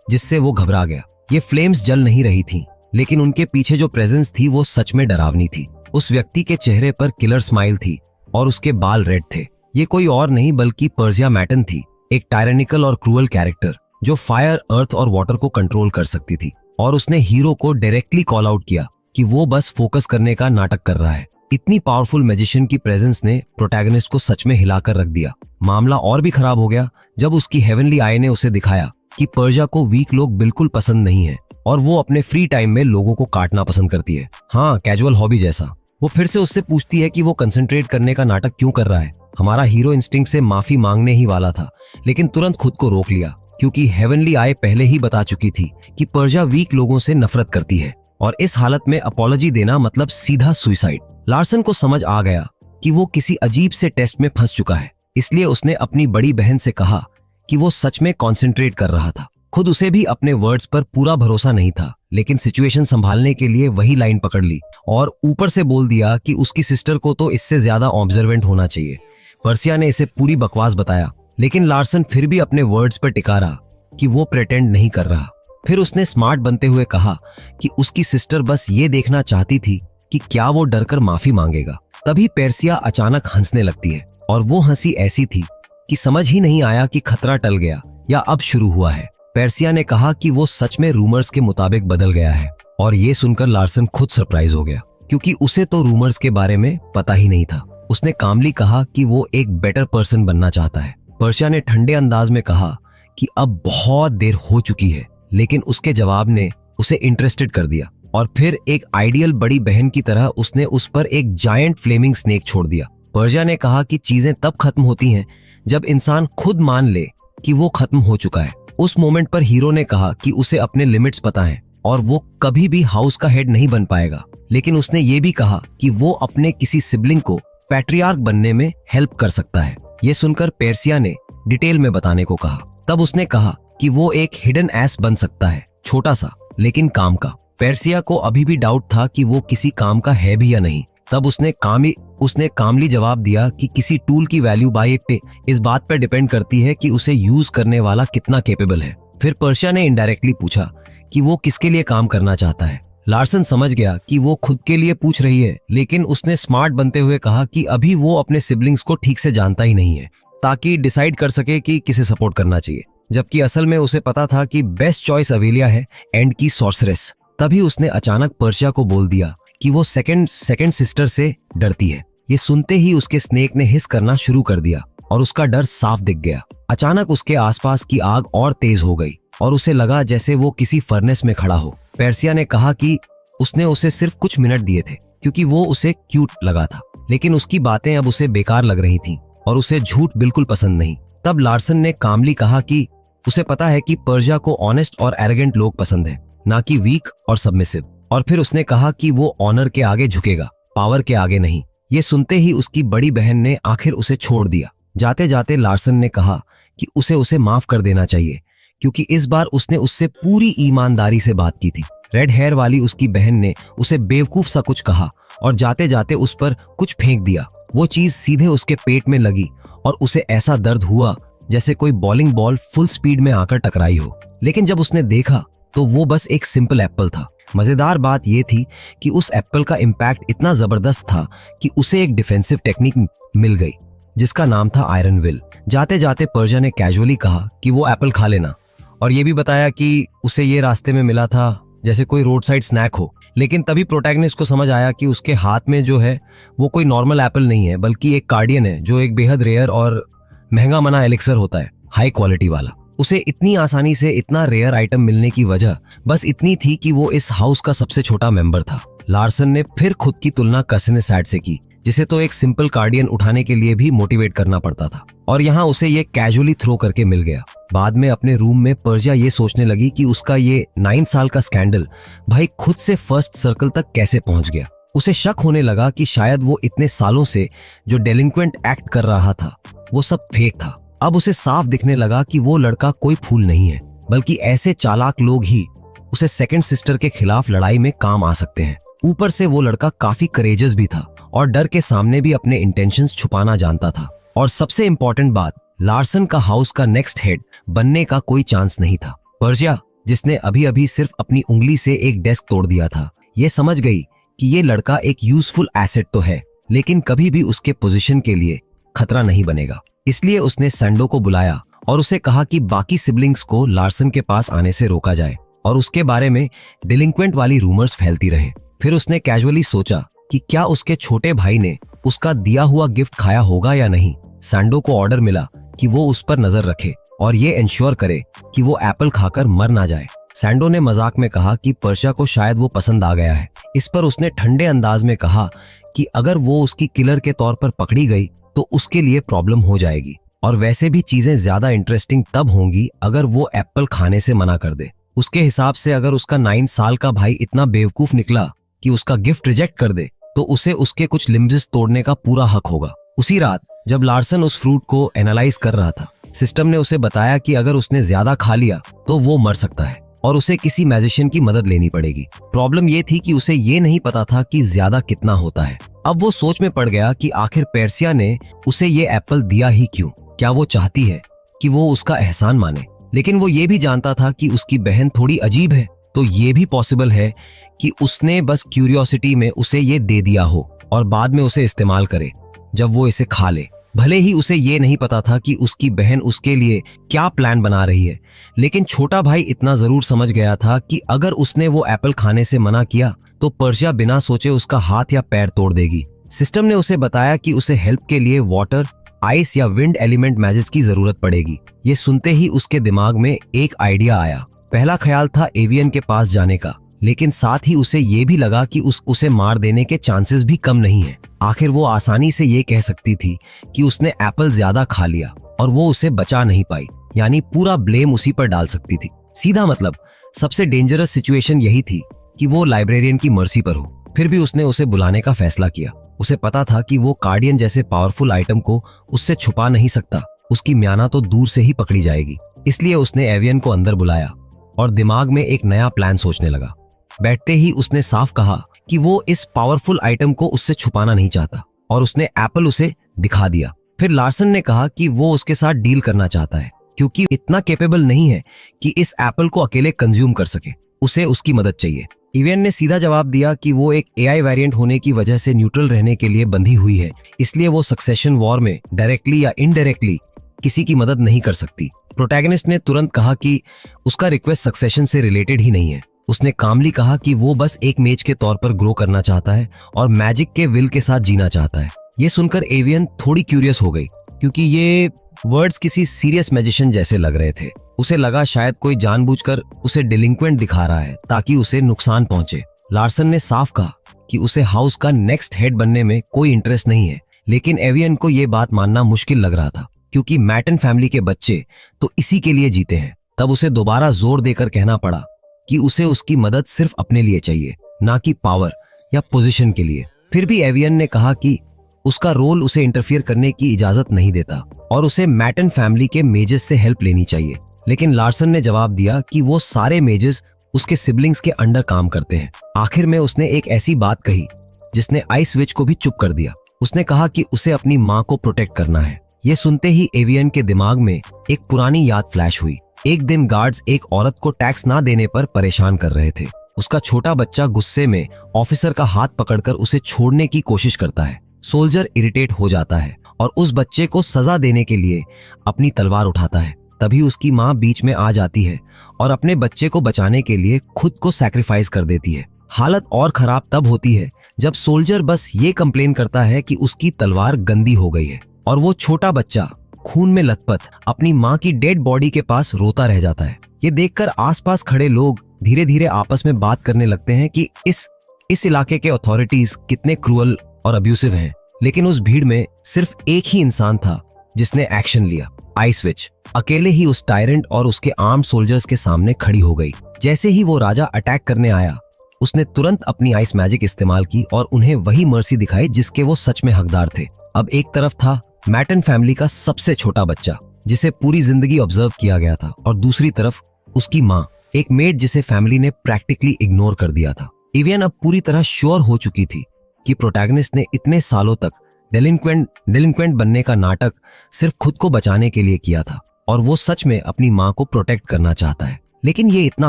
जिससे वो घबरा गया। ये फ्लेम्स जल नहीं रही थी, लेकिन उनके पीछे जो प्रेजेंस थी वो सच में डरावनी थी। उस व्यक्ति के चेहरे पर किलर स्माइल थी और उसके बाल रेड थे। ये कोई और नहीं बल्कि पर्सिया मैटन थी, एक टायरेनिकल और क्रूअल कैरेक्टर जो फायर, अर्थ और वाटर को कंट्रोल कर सकती थी। और उसने हीरो को डायरेक्टली कॉल आउट किया कि वो बस फोकस करने का नाटक कर रहा है। इतनी पावरफुल मैजिशियन की प्रेजेंस ने प्रोटैगनिस्ट को सच में हिलाकर रख दिया। मामला और भी खराब हो गया जब उसकी हेवनली आई ने उसे दिखाया कि पर्जा को वीक लोग बिल्कुल पसंद नहीं है और वो अपने फ्री टाइम में लोगों को काटना पसंद करती है। हाँ, कैजुअल हॉबी जैसा। वो फिर से उससे पूछती है कि वो कंसंट्रेट करने का नाटक क्यों कर रहा है। हमारा हीरो इंस्टिंक्ट से माफी मांगने ही वाला था, लेकिन तुरंत खुद को रोक लिया क्योंकि हेवनली आई पहले ही बता चुकी थी कि पर्जा वीक लोगों से नफरत करती है और इस हालत में अपॉलॉजी देना मतलब सीधा सुसाइड। लार्सन को समझ आ गया कि वो किसी अजीब से टेस्ट में फंस चुका है, इसलिए उसने अपनी बड़ी बहन से कहा कि वो सच में कंसंट्रेट कर रहा था। खुद उसे भी अपने वर्ड्स पर पूरा भरोसा नहीं था, लेकिन सिचुएशन संभालने के लिए वही लाइन पकड़ ली और ऊपर से बोल दिया कि उसकी सिस्टर को तो इससे ज्यादा ऑब्जर्वेंट होना चाहिए। पर्सिया ने इसे पूरी बकवास बताया, लेकिन लार्सन फिर भी अपने वर्ड्स पर टिका रहा कि वो प्रेटेंड नहीं कर रहा। फिर उसने स्मार्ट बनते हुए कहा कि उसकी सिस्टर बस ये देखना चाहती थी कि क्या वो डरकर माफी मांगेगा। तभी पर्सिया अचानक हंसने लगती है और वो हंसी ऐसी थी कि समझ ही नहीं आया कि खतरा टल गया या अब शुरू हुआ है। पर्सिया ने कहा कि वो सच में रूमर्स के मुताबिक बदल गया है और ये सुनकर लार्सन खुद सरप्राइज हो गया क्योंकि उसे तो रूमर्स के बारे में पता ही नहीं था। उसने कामली कहा कि वो एक बेटर पर्सन बनना चाहता है। पर्सिया ने ठंडे अंदाज में कहा कि अब बहुत देर हो चुकी है, लेकिन उसके जवाब ने उसे इंटरेस्टेड कर दिया। और फिर एक आइडियल बड़ी बहन की तरह उसने उस पर एक जायंट फ्लेमिंग स्नेक छोड़ दिया। पर्शिया ने कहा कि चीजें तब खत्म होती हैं जब इंसान खुद मान ले कि वो खत्म हो चुका है। उस मोमेंट पर हीरो ने कहा कि उसे अपने लिमिट्स पता हैं और वो कभी भी हाउस का हेड नहीं बन पाएगा, लेकिन उसने ये भी कहा कि वो अपने किसी सिबलिंग को पैट्रियार्क बनने में हेल्प कर सकता है। ये सुनकर पर्शिया ने डिटेल में बताने को कहा। तब उसने कहा कि वो एक हिडन एस बन सकता है, छोटा सा लेकिन काम का। पर्शिया को अभी भी डाउट था कि वो किसी काम का है भी या नहीं। तब उसने कामली जवाब दिया कि किसी टूल की वैल्यू बाय पे इस बात पर डिपेंड करती है कि उसे यूज करने वाला कितना कैपेबल है। फिर पर्शिया ने इनडायरेक्टली पूछा कि वो किसके लिए काम करना चाहता है। लार्सन समझ गया कि वो खुद के लिए पूछ रही है, लेकिन उसने स्मार्ट बनते हुए कहा कि अभी वो अपने सिबलिंग्स को ठीक से जानता ही नहीं है ताकि डिसाइड कर सके कि किसे सपोर्ट करना चाहिए, जबकि असल में उसे पता था कि बेस्ट चॉइस अवेलिया है, एंड की सॉर्सरेस। तभी उसने अचानक पर्शिया को बोल दिया कि वो सेकंड सिस्टर से डरती है। ये सुनते ही उसके स्नेक ने हिस करना शुरू कर दिया और उसका डर साफ दिख गया। अचानक उसके आसपास की आग और तेज हो गई और उसे लगा जैसे वो किसी फर्नेस में खड़ा हो। पर्शिया ने कहा कि उसने उसे सिर्फ कुछ मिनट दिए थे क्योंकि वो उसे क्यूट लगा था, लेकिन उसकी बातें अब उसे बेकार लग रही थीं और उसे झूठ बिल्कुल पसंद नहीं। तब लार्सन ने कामली कहा कि उसे पता है कि पर्शिया को ऑनेस्ट और एरोगेंट लोग पसंद है, ना कि वीक और सबमिसिव। और फिर उसने कहा कि वो ऑनर के आगे झुकेगा, पावर के आगे नहीं। ये सुनते ही उसकी बड़ी बहन ने आखिर उसे छोड़ दिया। जाते जाते लार्सन ने कहा कि उसे माफ कर देना चाहिए क्योंकि इस बार उसने उससे पूरी ईमानदारी से बात की थी। रेड हेयर वाली उसकी बहन ने उसे बेवकूफ सा कुछ कहा और जाते जाते उस पर कुछ फेंक दिया। वो चीज सीधे उसके पेट में लगी और उसे ऐसा दर्द हुआ जैसे कोई बॉलिंग बॉल फुल स्पीड में आकर टकराई हो। लेकिन जब उसने देखा तो वो बस एक सिंपल एप्पल था। मजेदार बात यह थी कि उस एप्पल का इम्पैक्ट इतना जबरदस्त था कि उसे एक डिफेंसिव टेक्निक मिल गई जिसका नाम था आयरन विल। जाते जाते पर्शिया ने कैजुअली कहा कि वो एप्पल खा लेना और ये भी बताया कि उसे ये रास्ते में मिला था जैसे कोई रोड साइड स्नैक हो। लेकिन तभी प्रोटैगनिस्ट को समझ आया कि उसके हाथ में जो है वो कोई नॉर्मल एप्पल नहीं है, बल्कि एक कार्डियन है जो एक बेहद रेयर और महंगा मना एलिक्सर होता है, हाई क्वालिटी वाला। उसे इतनी आसानी से इतना रेयर आइटम मिलने की वजह बस इतनी थी कि वो इस हाउस का सबसे छोटा मेंबर था। लार्सन ने फिर खुद की तुलना कसिन सैड से की, जिसे तो एक सिंपल कार्डियन उठाने के लिए भी मोटिवेट करना पड़ता था, और यहाँ उसे ये कैजुअली थ्रो करके मिल गया। बाद में अपने रूम में पर्शिया ये सोचने लगी कि उसका ये 9 साल का स्कैंडल भाई खुद से फर्स्ट सर्कल तक कैसे पहुंच गया। उसे शक होने लगा कि शायद वो इतने सालों से जो डेलिंक्वेंट एक्ट कर रहा था वो सब फेक था। अब उसे साफ दिखने लगा कि वो लड़का कोई फूल नहीं है, बल्कि ऐसे चालाक लोग ही उसे सेकंड सिस्टर के खिलाफ लड़ाई में काम आ सकते हैं। ऊपर से वो लड़का काफी करेजियस भी था और डर के सामने भी अपने इंटेंशंस छुपाना जानता था। और सबसे इंपॉर्टेंट बात, लार्सन का हाउस का नेक्स्ट हेड बनने का कोई चांस नहीं था। पर्शिया, जिसने अभी अभी सिर्फ अपनी उंगली से एक डेस्क तोड़ दिया था, ये समझ गई कि ये लड़का एक यूजफुल एसेट तो है, लेकिन कभी भी उसके पोजीशन के लिए खतरा नहीं बनेगा। इसलिए उसने सैंडो को बुलाया और उसे कहा कि बाकी सिबलिंग्स को लार्सन के पास आने से रोका जाए और उसके बारे में डिलिंक्वेंट वाली रूमर्स फैलती रहे। फिर उसने कैजुअली सोचा कि क्या उसके छोटे भाई ने उसका दिया हुआ गिफ्ट खाया होगा या नहीं। सैंडो को ऑर्डर मिला कि वो उस पर नजर रखे और ये इंश्योर करे कि वो एप्पल खाकर मर ना जाए। सैंडो ने मजाक में कहा कि पर्शिया को शायद वो पसंद आ गया है। इस पर उसने ठंडे अंदाज में कहा कि अगर वो उसकी किलर के तौर पर पकड़ी गई तो उसके लिए प्रॉब्लम हो जाएगी, और वैसे भी चीजें ज्यादा इंटरेस्टिंग तब होंगी अगर वो एप्पल खाने से मना कर दे। उसके हिसाब से अगर उसका 9 साल का भाई इतना बेवकूफ निकला कि उसका गिफ्ट रिजेक्ट कर दे तो उसे उसके कुछ लिम्ब्स तोड़ने का पूरा हक होगा। उसी रात जब लार्सन उस फ्रूट को एनालाइज कर रहा था, सिस्टम ने उसे बताया कि अगर उसने ज्यादा खा लिया तो वो मर सकता है और उसे किसी मैजिशियन की मदद लेनी पड़ेगी। प्रॉब्लम ये थी कि उसे ये नहीं पता था कि ज्यादा कितना होता है। अब वो सोच में पड़ गया कि आखिर पर्शिया ने उसे ये एप्पल दिया ही क्यों। क्या वो चाहती है कि वो उसका एहसान माने? लेकिन वो ये भी जानता था कि उसकी बहन थोड़ी अजीब है, तो ये भी पॉसिबल है कि उसने बस क्यूरियोसिटी में उसे ये दे दिया हो और बाद में उसे इस्तेमाल करे जब वो इसे खा ले। भले ही उसे ये नहीं पता था कि उसकी बहन उसके लिए क्या प्लान बना रही है, लेकिन छोटा भाई इतना जरूर समझ गया था कि अगर उसने वो एप्पल खाने से मना किया तो पर्शिया बिना सोचे उसका हाथ या पैर तोड़ देगी। सिस्टम ने उसे बताया कि उसे हेल्प के लिए वाटर, आइस या विंड एलिमेंट मैजिक की जरूरत पड़ेगी। ये सुनते ही उसके दिमाग में एक आइडिया आया। पहला ख्याल था एवियन के पास जाने का, लेकिन साथ ही उसे ये भी लगा कि उसे मार देने के चांसेस भी कम नहीं है। आखिर वो आसानी से ये कह सकती थी कि उसने एप्पल ज्यादा खा लिया और वो उसे बचा नहीं पाई, यानी पूरा ब्लेम उसी पर डाल सकती थी। सीधा मतलब सबसे डेंजरस सिचुएशन यही थी कि वो लाइब्रेरियन की मर्जी पर हो। फिर भी उसने उसे बुलाने का फैसला किया। उसे पता था कि वो कार्डियन जैसे पावरफुल आइटम को उससे छुपा नहीं सकता, उसकी म्याना तो दूर से ही पकड़ी जाएगी। इसलिए उसने एवियन को अंदर बुलाया और दिमाग में एक नया प्लान सोचने लगा। बैठते ही उसने साफ कहा कि वो इस पावरफुल आइटम को उससे छुपाना नहीं चाहता और उसने एप्पल उसे दिखा दिया। फिर लार्सन ने कहा कि वो उसके साथ डील करना चाहता है क्योंकि इतना कैपेबल नहीं है कि इस एप्पल को अकेले कंज्यूम कर सके, उसे उसकी मदद चाहिए। एवियन ने सीधा जवाब दिया कि वो एक एआई वेरिएंट होने की वजह से न्यूट्रल रहने के लिए बंधी हुई है, इसलिए वो सक्सेशन वॉर में डायरेक्टली या इनडायरेक्टली किसी की मदद नहीं कर सकती। प्रोटैगनिस्ट ने तुरंत कहा कि उसका रिक्वेस्ट सक्सेशन से रिलेटेड ही नहीं है। उसने कामली कहा कि वो बस एक मेज के तौर पर ग्रो करना चाहता है और मैजिक के विल के साथ जीना चाहता है। ये सुनकर एवियन थोड़ी क्यूरियस हो गई क्योंकि ये वर्ड्स किसी सीरियस मैजिशियन जैसे लग रहे थे। उसे लगा शायद कोई जानबूझकर उसे डिलिंक्वेंट दिखा रहा है ताकि उसे नुकसान पहुंचे। लार्सन ने साफ कहा कि उसे हाउस का नेक्स्ट हेड बनने में कोई इंटरेस्ट नहीं है, लेकिन एवियन को ये बात मानना मुश्किल लग रहा था क्योंकि मैटन फैमिली के बच्चे तो इसी के लिए जीते हैं। तब उसे दोबारा जोर देकर कहना पड़ा कि उसे उसकी मदद सिर्फ अपने लिए चाहिए, ना कि पावर या पोजीशन के लिए। फिर भी एवियन ने कहा कि उसका रोल उसे इंटरफियर करने की इजाजत नहीं देता और उसे मैटन फैमिली के मेजेस से हेल्प लेनी चाहिए। लेकिन लार्सन ने जवाब दिया कि वो सारे मेजेस उसके सिबलिंग्स के अंडर काम करते हैं। आखिर में उसने एक ऐसी बात कही जिसने आइस विच को भी चुप कर दिया। उसने कहा कि उसे अपनी माँ को प्रोटेक्ट करना है। ये सुनते ही एवियन के दिमाग में एक पुरानी याद फ्लैश हुई। एक दिन गार्ड्स एक औरत को टैक्स ना देने पर परेशान कर रहे थे। उसका छोटा बच्चा गुस्से में ऑफिसर का हाथ पकड़कर उसे छोड़ने की कोशिश करता है। सोल्जर इरिटेट हो जाता है और उस बच्चे को सजा देने के लिए अपनी तलवार उठाता है। तभी उसकी माँ बीच में आ जाती है और अपने बच्चे को बचाने के लिए खुद को सैक्रिफाइस कर देती है। हालत और खराब तब होती है जब सोल्जर बस ये कंप्लेन करता है कि उसकी तलवार गंदी हो गई है और वो छोटा बच्चा खून में लथपथ अपनी माँ की डेड बॉडी के पास रोता रह जाता है। ये देखकर आसपास खड़े लोग धीरे धीरे आपस में बात करने लगते हैं कि इस इलाके के अथॉरिटीज कितने क्रूअल और अब्यूसिव हैं। लेकिन उस भीड़ में सिर्फ एक ही इंसान था जिसने एक्शन लिया। आइस विच अकेले ही उस टायरेंट और उसके आर्म्ड सोल्जर्स के सामने खड़ी हो गई। जैसे ही वो राजा अटैक करने आया, उसने तुरंत अपनी आइस मैजिक इस्तेमाल की और उन्हें वही मर्सी दिखाई जिसके वो सच में हकदार थे। अब एक तरफ था मैटन फैमिली का सबसे छोटा बच्चा जिसे पूरी जिंदगी ऑब्जर्व किया गया था और दूसरी तरफ उसकी माँ, एक मेड जिसे फैमिली ने प्रैक्टिकली इग्नोर कर दिया था। एवियन अब पूरी तरह श्योर हो चुकी थी कि प्रोटैगनिस्ट ने इतने सालों तक डेलिंक्वेंट बनने का नाटक सिर्फ खुद को बचाने के लिए किया था और वो सच में अपनी माँ को प्रोटेक्ट करना चाहता है। लेकिन ये इतना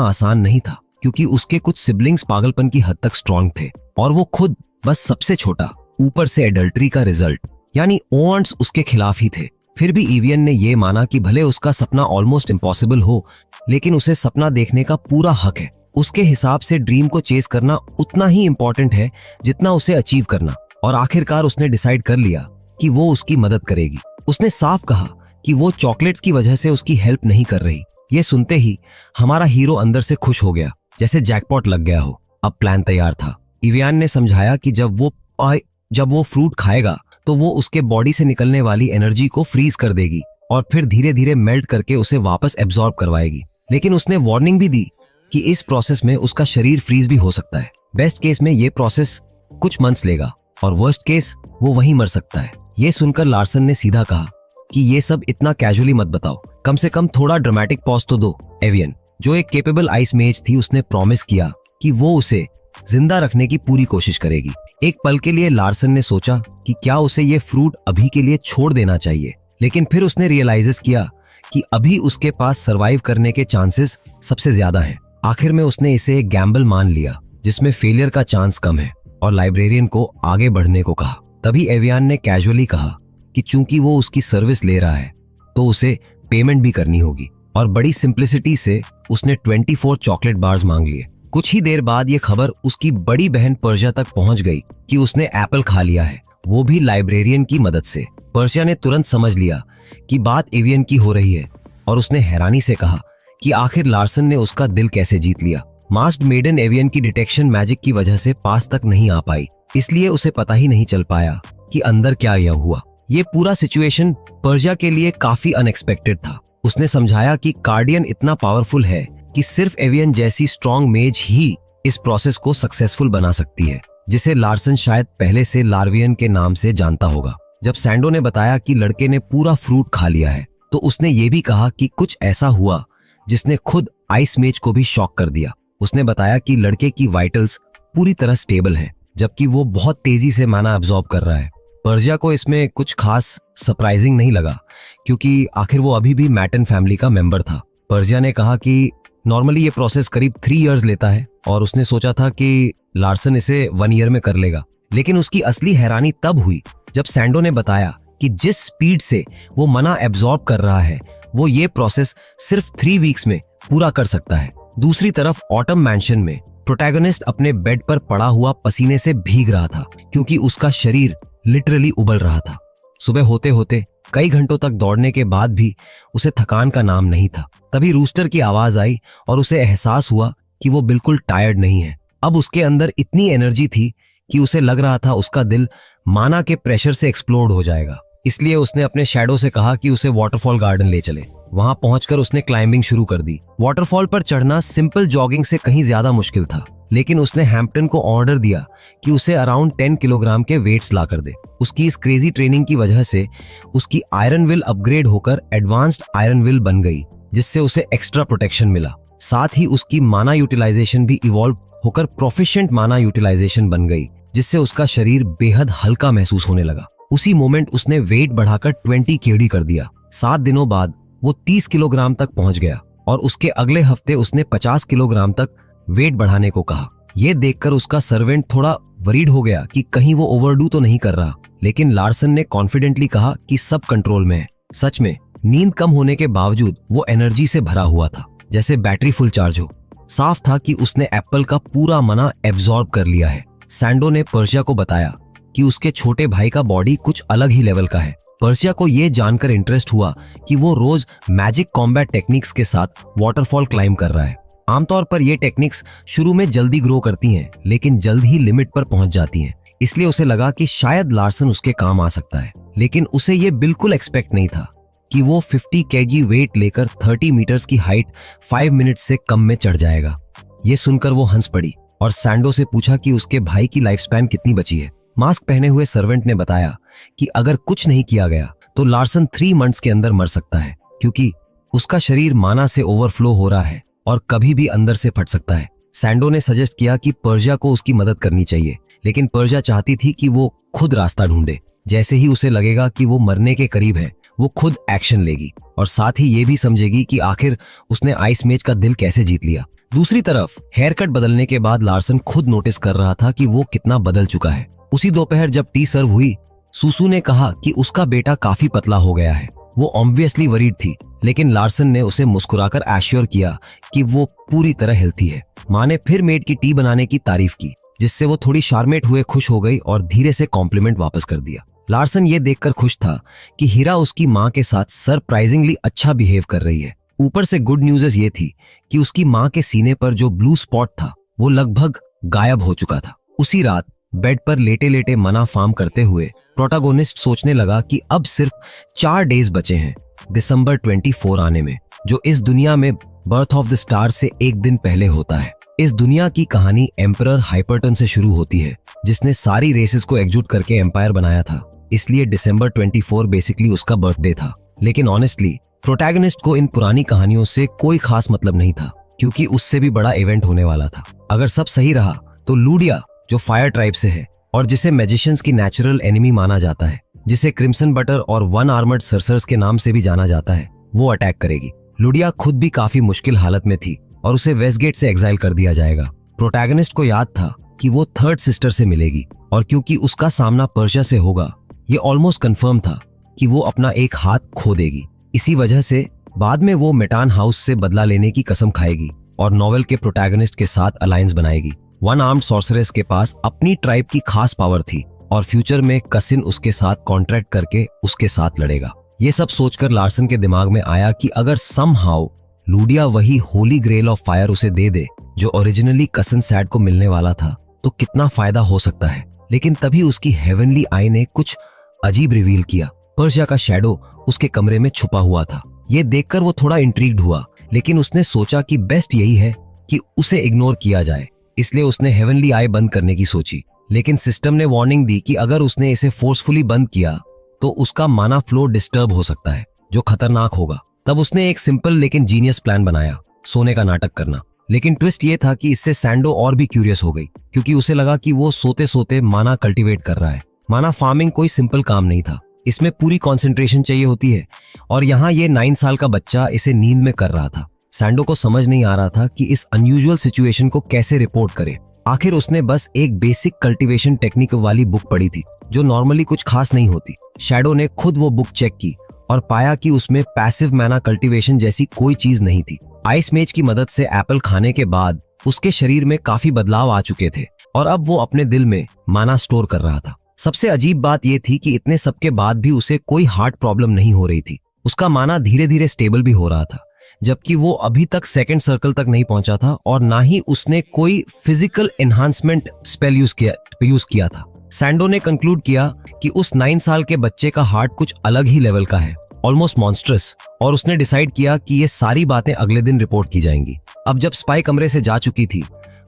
आसान नहीं था क्योंकि उसके कुछ सिबलिंग्स पागलपन की हद तक स्ट्रांग थे और वो खुद बस सबसे छोटा, ऊपर से एडल्ट्री का रिजल्ट यानी ओअर्न्स उसके खिलाफ ही थे। फिर भी एवियन ने ये माना कि भले उसका सपना ऑलमोस्ट इम्पॉसिबल हो, लेकिन उसे सपना देखने का पूरा हक है। उसके हिसाब से ड्रीम को चेस करना उतना ही इम्पोर्टेंट है जितना उसे अचीव करना। और आखिरकार उसने डिसाइड कर लिया कि वो उसकी मदद करेगी। उसने साफ कहा कि वो चॉकलेट्स की वजह से उसकी हेल्प नहीं कर रही। ये सुनते ही हमारा हीरो अंदर से खुश हो गया, जैसे जैकपॉट लग गया हो। अब प्लान तैयार था। एवियन ने समझाया कि जब वो फ्रूट खाएगा तो वो उसके बॉडी से निकलने वाली एनर्जी को फ्रीज कर देगी और फिर धीरे धीरे मेल्ट करके उसे वापस एब्जॉर्ब करवाएगी। लेकिन उसने वार्निंग भी दी कि इस प्रोसेस में उसका शरीर फ्रीज भी हो सकता है। बेस्ट केस में ये प्रोसेस कुछ मंथ्स लेगा और वर्स्ट केस वो वहीं मर सकता है। ये सुनकर लार्सन ने सीधा कहा कि ये सब इतना कैजुअली मत बताओ, कम से कम थोड़ा ड्रामेटिक पॉज तो दो। एवियन, जो एक केपेबल आइस मेज थी, उसने प्रॉमिस किया कि वो उसे जिंदा रखने की पूरी कोशिश करेगी। एक पल के लिए लार्सन ने सोचा कि क्या उसे ये फ्रूट अभी के लिए छोड़ देना चाहिए, लेकिन फिर उसने रियलाइज किया कि अभी उसके पास सरवाइव करने के चांसेस सबसे ज्यादा हैं। आखिर में उसने इसे एक गैम्बल मान लिया जिसमें फेलियर का चांस कम है और लाइब्रेरियन को आगे बढ़ने को कहा। तभी एवियन ने कैजुअली कहा कि चूंकि वो उसकी सर्विस ले रहा है तो उसे पेमेंट भी करनी होगी और बड़ी सिंप्लिसिटी से उसने 24 चॉकलेट बार्स मांग लिए। कुछ ही देर बाद ये खबर उसकी बड़ी बहन पर्शिया तक पहुंच गई कि उसने एप्पल खा लिया है, वो भी लाइब्रेरियन की मदद से। पर्शिया ने तुरंत समझ लिया कि बात एवियन की हो रही है और उसने हैरानी से कहा कि आखिर लार्सन ने उसका दिल कैसे जीत लिया। मास्क्ड मेडन एवियन की डिटेक्शन मैजिक की वजह से पास तक नहीं आ पाई, इसलिए उसे पता ही नहीं चल पाया कि अंदर क्या हुआ। ये पूरा सिचुएशन पर्जिया के लिए काफी अनएक्सपेक्टेड था। उसने समझाया कि कार्डियन इतना पावरफुल है कि सिर्फ एवियन जैसी स्ट्रॉन्ग मेज ही इस प्रोसेस को सक्सेसफुल बना सकती है, जिसे लार्सन शायद पहले से लार्वियन के नाम से जानता होगा। जब सैंडो ने बताया कि लड़के ने पूरा फ्रूट खा लिया है, तो उसने ये भी कहा कि कुछ ऐसा हुआ जिसने खुद आइस मेज को भी शॉक कर दिया। उसने बताया कि लड़के की वाइटल्स पूरी तरह स्टेबल हैं, जबकि वो बहुत तेजी से माना अब्सॉर्ब कर रहा है। पर्जिया को इसमें कुछ खास सरप्राइजिंग नहीं लगा, क्योंकि आखिर वो अभी भी मैटन फैमिली का मेंबर था। पर्जिया ने कहा कि नॉर्मली ये प्रोसेस करीब 3 इयर्स लेता है और उसने सोचा था कि लार्सन इसे 1 ईयर में कर लेगा। लेकिन उसकी असली हैरानी तब हुई जब सैंडो ने बताया कि जिस स्पीड से वो मना एब्जॉर्ब कर रहा है, वो ये प्रोसेस सिर्फ 3 वीक्स में पूरा कर सकता है। दूसरी तरफ ऑटम मैंशन में प्रोटैगनिस्ट अपने बेड पर पड़ा हुआ पसीने से भीग रहा था, क्योंकि उसका शरीर लिटरली उबल रहा था। सुबह होते होते कई घंटों तक दौड़ने के बाद भी उसे थकान का नाम नहीं था। तभी रूस्टर की आवाज आई और उसे एहसास हुआ कि वो बिल्कुल टायर्ड नहीं है। अब उसके अंदर इतनी एनर्जी थी कि उसे लग रहा था उसका दिल माना के प्रेशर से एक्सप्लोड हो जाएगा। इसलिए उसने अपने शैडो से कहा कि उसे वाटरफॉल गार्डन ले चले। वहां पहुंचकर उसने क्लाइंबिंग शुरू कर दी। वाटरफॉल पर चढ़ना सिंपल जॉगिंग से कहीं ज्यादा मुश्किल था, लेकिन उसने हैम्पटन को ऑर्डर दिया कि उसे अराउंड 10 किलोग्राम के वेट्स ला कर दे। उसकी इस क्रेजी ट्रेनिंग की वजह से उसकी आयरन विल अपग्रेड होकर एडवांस्ड आयरन विल बन गई, जिससे उसे एक्स्ट्रा प्रोटेक्शन मिला। साथ ही उसकी माना यूटिलाइजेशन भी इवॉल्व होकर प्रोफिशिएंट माना यूटिलाइजेशन बन गई, जिससे उसका शरीर बेहद हल्का महसूस होने लगा। उसी मोमेंट उसने वेट बढ़ाकर 20 केडी कर दिया। 7 दिनों बाद वो 30 किलोग्राम तक पहुंच गया और उसके अगले हफ्ते उसने 50 किलोग्राम तक वेट बढ़ाने को कहा। यह देखकर उसका सर्वेंट थोड़ा वरीड हो गया कि कहीं वो ओवरडू तो नहीं कर रहा, लेकिन लार्सन ने कॉन्फिडेंटली कहा कि सब कंट्रोल में है। सच में नींद कम होने के बावजूद वो एनर्जी से भरा हुआ था, जैसे बैटरी फुल चार्ज हो। साफ था कि उसने एप्पल का पूरा मना एब्जॉर्ब कर लिया है। सैंडो ने पर्शिया को बताया कि उसके छोटे भाई का बॉडी कुछ अलग ही लेवल का है। पर्शिया को यह जानकर इंटरेस्ट हुआ कि वो रोज मैजिक कॉम्बैट टेक्निक्स के साथ वाटरफॉल क्लाइंब कर रहा है। आमतौर पर ये टेक्निक्स शुरू में जल्दी ग्रो करती हैं, लेकिन जल्द ही लिमिट पर पहुंच जाती हैं। इसलिए उसे लगा कि शायद लार्सन उसके काम आ सकता है, लेकिन उसे ये बिल्कुल एक्सपेक्ट नहीं था कि वो 50 केजी वेट लेकर 30 मीटर्स की हाइट 5 मिनट से कम में चढ़ जाएगा। ये सुनकर वो हंस पड़ी और सैंडो से पूछा कि उसके भाई की लाइफ स्पैन कितनी बची है। मास्क पहने हुए सर्वेंट ने बताया कि अगर कुछ नहीं किया गया तो लार्सन 3 मंथ्स के अंदर मर सकता है, क्योंकि उसका शरीर माना से ओवरफ्लो हो रहा है और कभी भी अंदर से फट सकता है। सैंडो ने सजेस्ट किया कि पर्जिया को उसकी मदद करनी चाहिए, लेकिन पर्जिया चाहती थी कि वो खुद रास्ता ढूंढे। जैसे ही उसे लगेगा कि वो मरने के करीब है, वो खुद एक्शन लेगी और साथ ही ये भी समझेगी कि आखिर उसने आइस मेज का दिल कैसे जीत लिया। दूसरी तरफ हेयर कट बदलने के बाद लार्सन खुद नोटिस कर रहा था कि वो कितना बदल चुका है। उसी दोपहर जब टी सर्व हुई, सुसु ने कहा कि उसका बेटा काफी पतला हो गया है। वो ऑब्वियसली वरीड थी, लेकिन लार्सन ने उसे मुस्कुराकर एश्योर किया कि वो पूरी तरह हेल्थी है। माँ ने फिर मेड की टी बनाने की तारीफ की, जिससे वो थोड़ी शार्मेट हुए खुश हो गई और धीरे से कॉम्प्लीमेंट वापस कर दिया। लार्सन ये देखकर खुश था कि हीरा उसकी माँ के साथ सरप्राइजिंगली अच्छा बिहेव कर रही है। ऊपर से गुड न्यूज़ ये थी कि उसकी माँ के सीने पर जो ब्लू स्पॉट था वो लगभग गायब हो चुका था। उसी रात बेड पर लेटे लेटे मना फार्म करते हुए प्रोटैगनिस्ट सोचने लगा कि अब सिर्फ 4 डेज बचे हैं दिसंबर 24 आने में, जो इस दुनिया में बर्थ ऑफ द स्टार से एक दिन पहले होता है। इस दुनिया की कहानी एम्परर हाइपरटन से शुरू होती है, जिसने सारी रेसेस को एकजुट करके एम्पायर बनाया था। इसलिए दिसंबर 24 बेसिकली उसका बर्थडे था। लेकिन ऑनेस्टली प्रोटैगनिस्ट को इन पुरानी कहानियों से कोई खास मतलब नहीं था, क्योंकि उससे भी बड़ा इवेंट होने वाला था। अगर सब सही रहा तो लूडिया, जो फायर ट्राइब से है और जिसे मैजिशियंस की नेचुरल एनिमी माना जाता है, जिसे क्रिम्सन बटर और 1 आर्मर्ड सर्सर्स के नाम से भी जाना जाता है, वो अटैक करेगी। लूडिया खुद भी काफी मुश्किल हालत में थी और उसे वेस्टगेट से एग्जाइल कर दिया जाएगा। प्रोटैगनिस्ट को याद था कि वो थर्ड सिस्टर से मिलेगी, और क्योंकि उसका सामना पर्शिया से होगा, ये ऑलमोस्ट कंफर्म था कि वो अपना एक हाथ खो देगी। इसी वजह से बाद में वो मेटान हाउस से बदला लेने की कसम खाएगी और नॉवेल के प्रोटैगनिस्ट के साथ अलायंस बनाएगी। 1 आर्म्ड सॉर्सरेस के पास अपनी ट्राइब की खास पावर थी और फ्यूचर में कसिन उसके साथ कॉन्ट्रैक्ट करके उसके साथ लड़ेगा। ये सब सोचकर लार्सन के दिमाग में आया कि अगर समहाउ लूडिया वही होली ग्रेल ऑफ फायर उसे दे दे, जो ओरिजिनली कसन सैड को मिलने वाला था, तो कितना फायदा हो सकता है। लेकिन तभी उसकी हेवनली आई ने कुछ अजीब रिवील किया। पर्शिया का शैडो उसके कमरे में छुपा हुआ था। ये देखकर वो थोड़ा इंट्रीग्ड हुआ, लेकिन उसने सोचा कि बेस्ट यही है कि उसे इग्नोर किया जाए, इसलिए उसने हेवनली आई बंद करने की सोची। लेकिन सिस्टम ने वार्निंग दी कि अगर उसने इसे फोर्सफुली बंद किया तो उसका माना फ्लो डिस्टर्ब हो सकता है, जो खतरनाक होगा। तब उसने एक सिंपल लेकिन जीनियस प्लान बनाया, सोने का नाटक करना। लेकिन ट्विस्ट ये था कि इससे सैंडो और भी क्यूरियस हो गई, क्योंकि उसे लगा कि वो सोते सोते माना कल्टीवेट कर रहा है। माना फार्मिंग कोई सिंपल काम नहीं था, इसमें पूरी कंसंट्रेशन चाहिए होती है, और यहाँ ये 9 साल का बच्चा इसे नींद में कर रहा था। सैंडो को समझ नहीं आ रहा था कि इस अनयूजुअल सिचुएशन को कैसे रिपोर्ट करे। आखिर उसने बस एक बेसिक कल्टीवेशन टेक्निक वाली बुक पढ़ी थी, जो नॉर्मली कुछ खास नहीं होती। शैडो ने खुद वो बुक चेक की और पाया कि उसमें पैसिव मैना कल्टीवेशन जैसी कोई चीज नहीं थी। आइस मेज की मदद से एप्पल खाने के बाद उसके शरीर में काफी बदलाव आ चुके थे, और अब वो अपने दिल में माना स्टोर कर रहा था। सबसे अजीब बात यह थी कि इतने सब के बाद भी उसे कोई हार्ट प्रॉब्लम नहीं हो रही थी। उसका माना धीरे धीरे स्टेबल भी हो रहा था, जबकि वो अभी तक सेकंड सर्कल तक नहीं पहुंचा था, और ना ही उसने कोई फिजिकल एनहांसमेंट स्पेल यूज किया था। सैंडो ने कंक्लूड किया कि उस 9 साल के बच्चे का हार्ट कुछ अलग ही लेवल का है, ऑलमोस्ट मॉन्स्ट्रस, और उसने डिसाइड किया कि ये सारी बातें अगले दिन रिपोर्ट की जाएंगी। अब जब स्पाई कमरे से जा चुकी थी,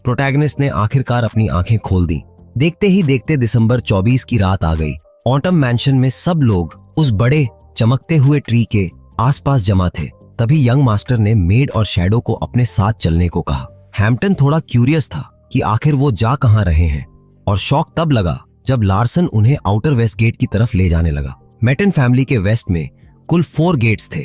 प्रोटैगनिस्ट ने आखिरकार अपनी आंखें खोल दी। देखते ही देखते दिसंबर 24 की रात आ गई। ऑटम मैंशन में सब लोग उस बड़े चमकते हुए ट्री के आसपास जमा थे। तभी यंग मास्टर ने मेड और शैडो को अपने साथ चलने को कहा। हैम्पटन थोड़ा क्यूरियस था कि आखिर वो जा कहां रहे हैं, और शौक तब लगा जब लार्सन उन्हें आउटर वेस्ट गेट की तरफ ले जाने लगा। मैटन फैमिली के वेस्ट में कुल 4 गेट्स थे,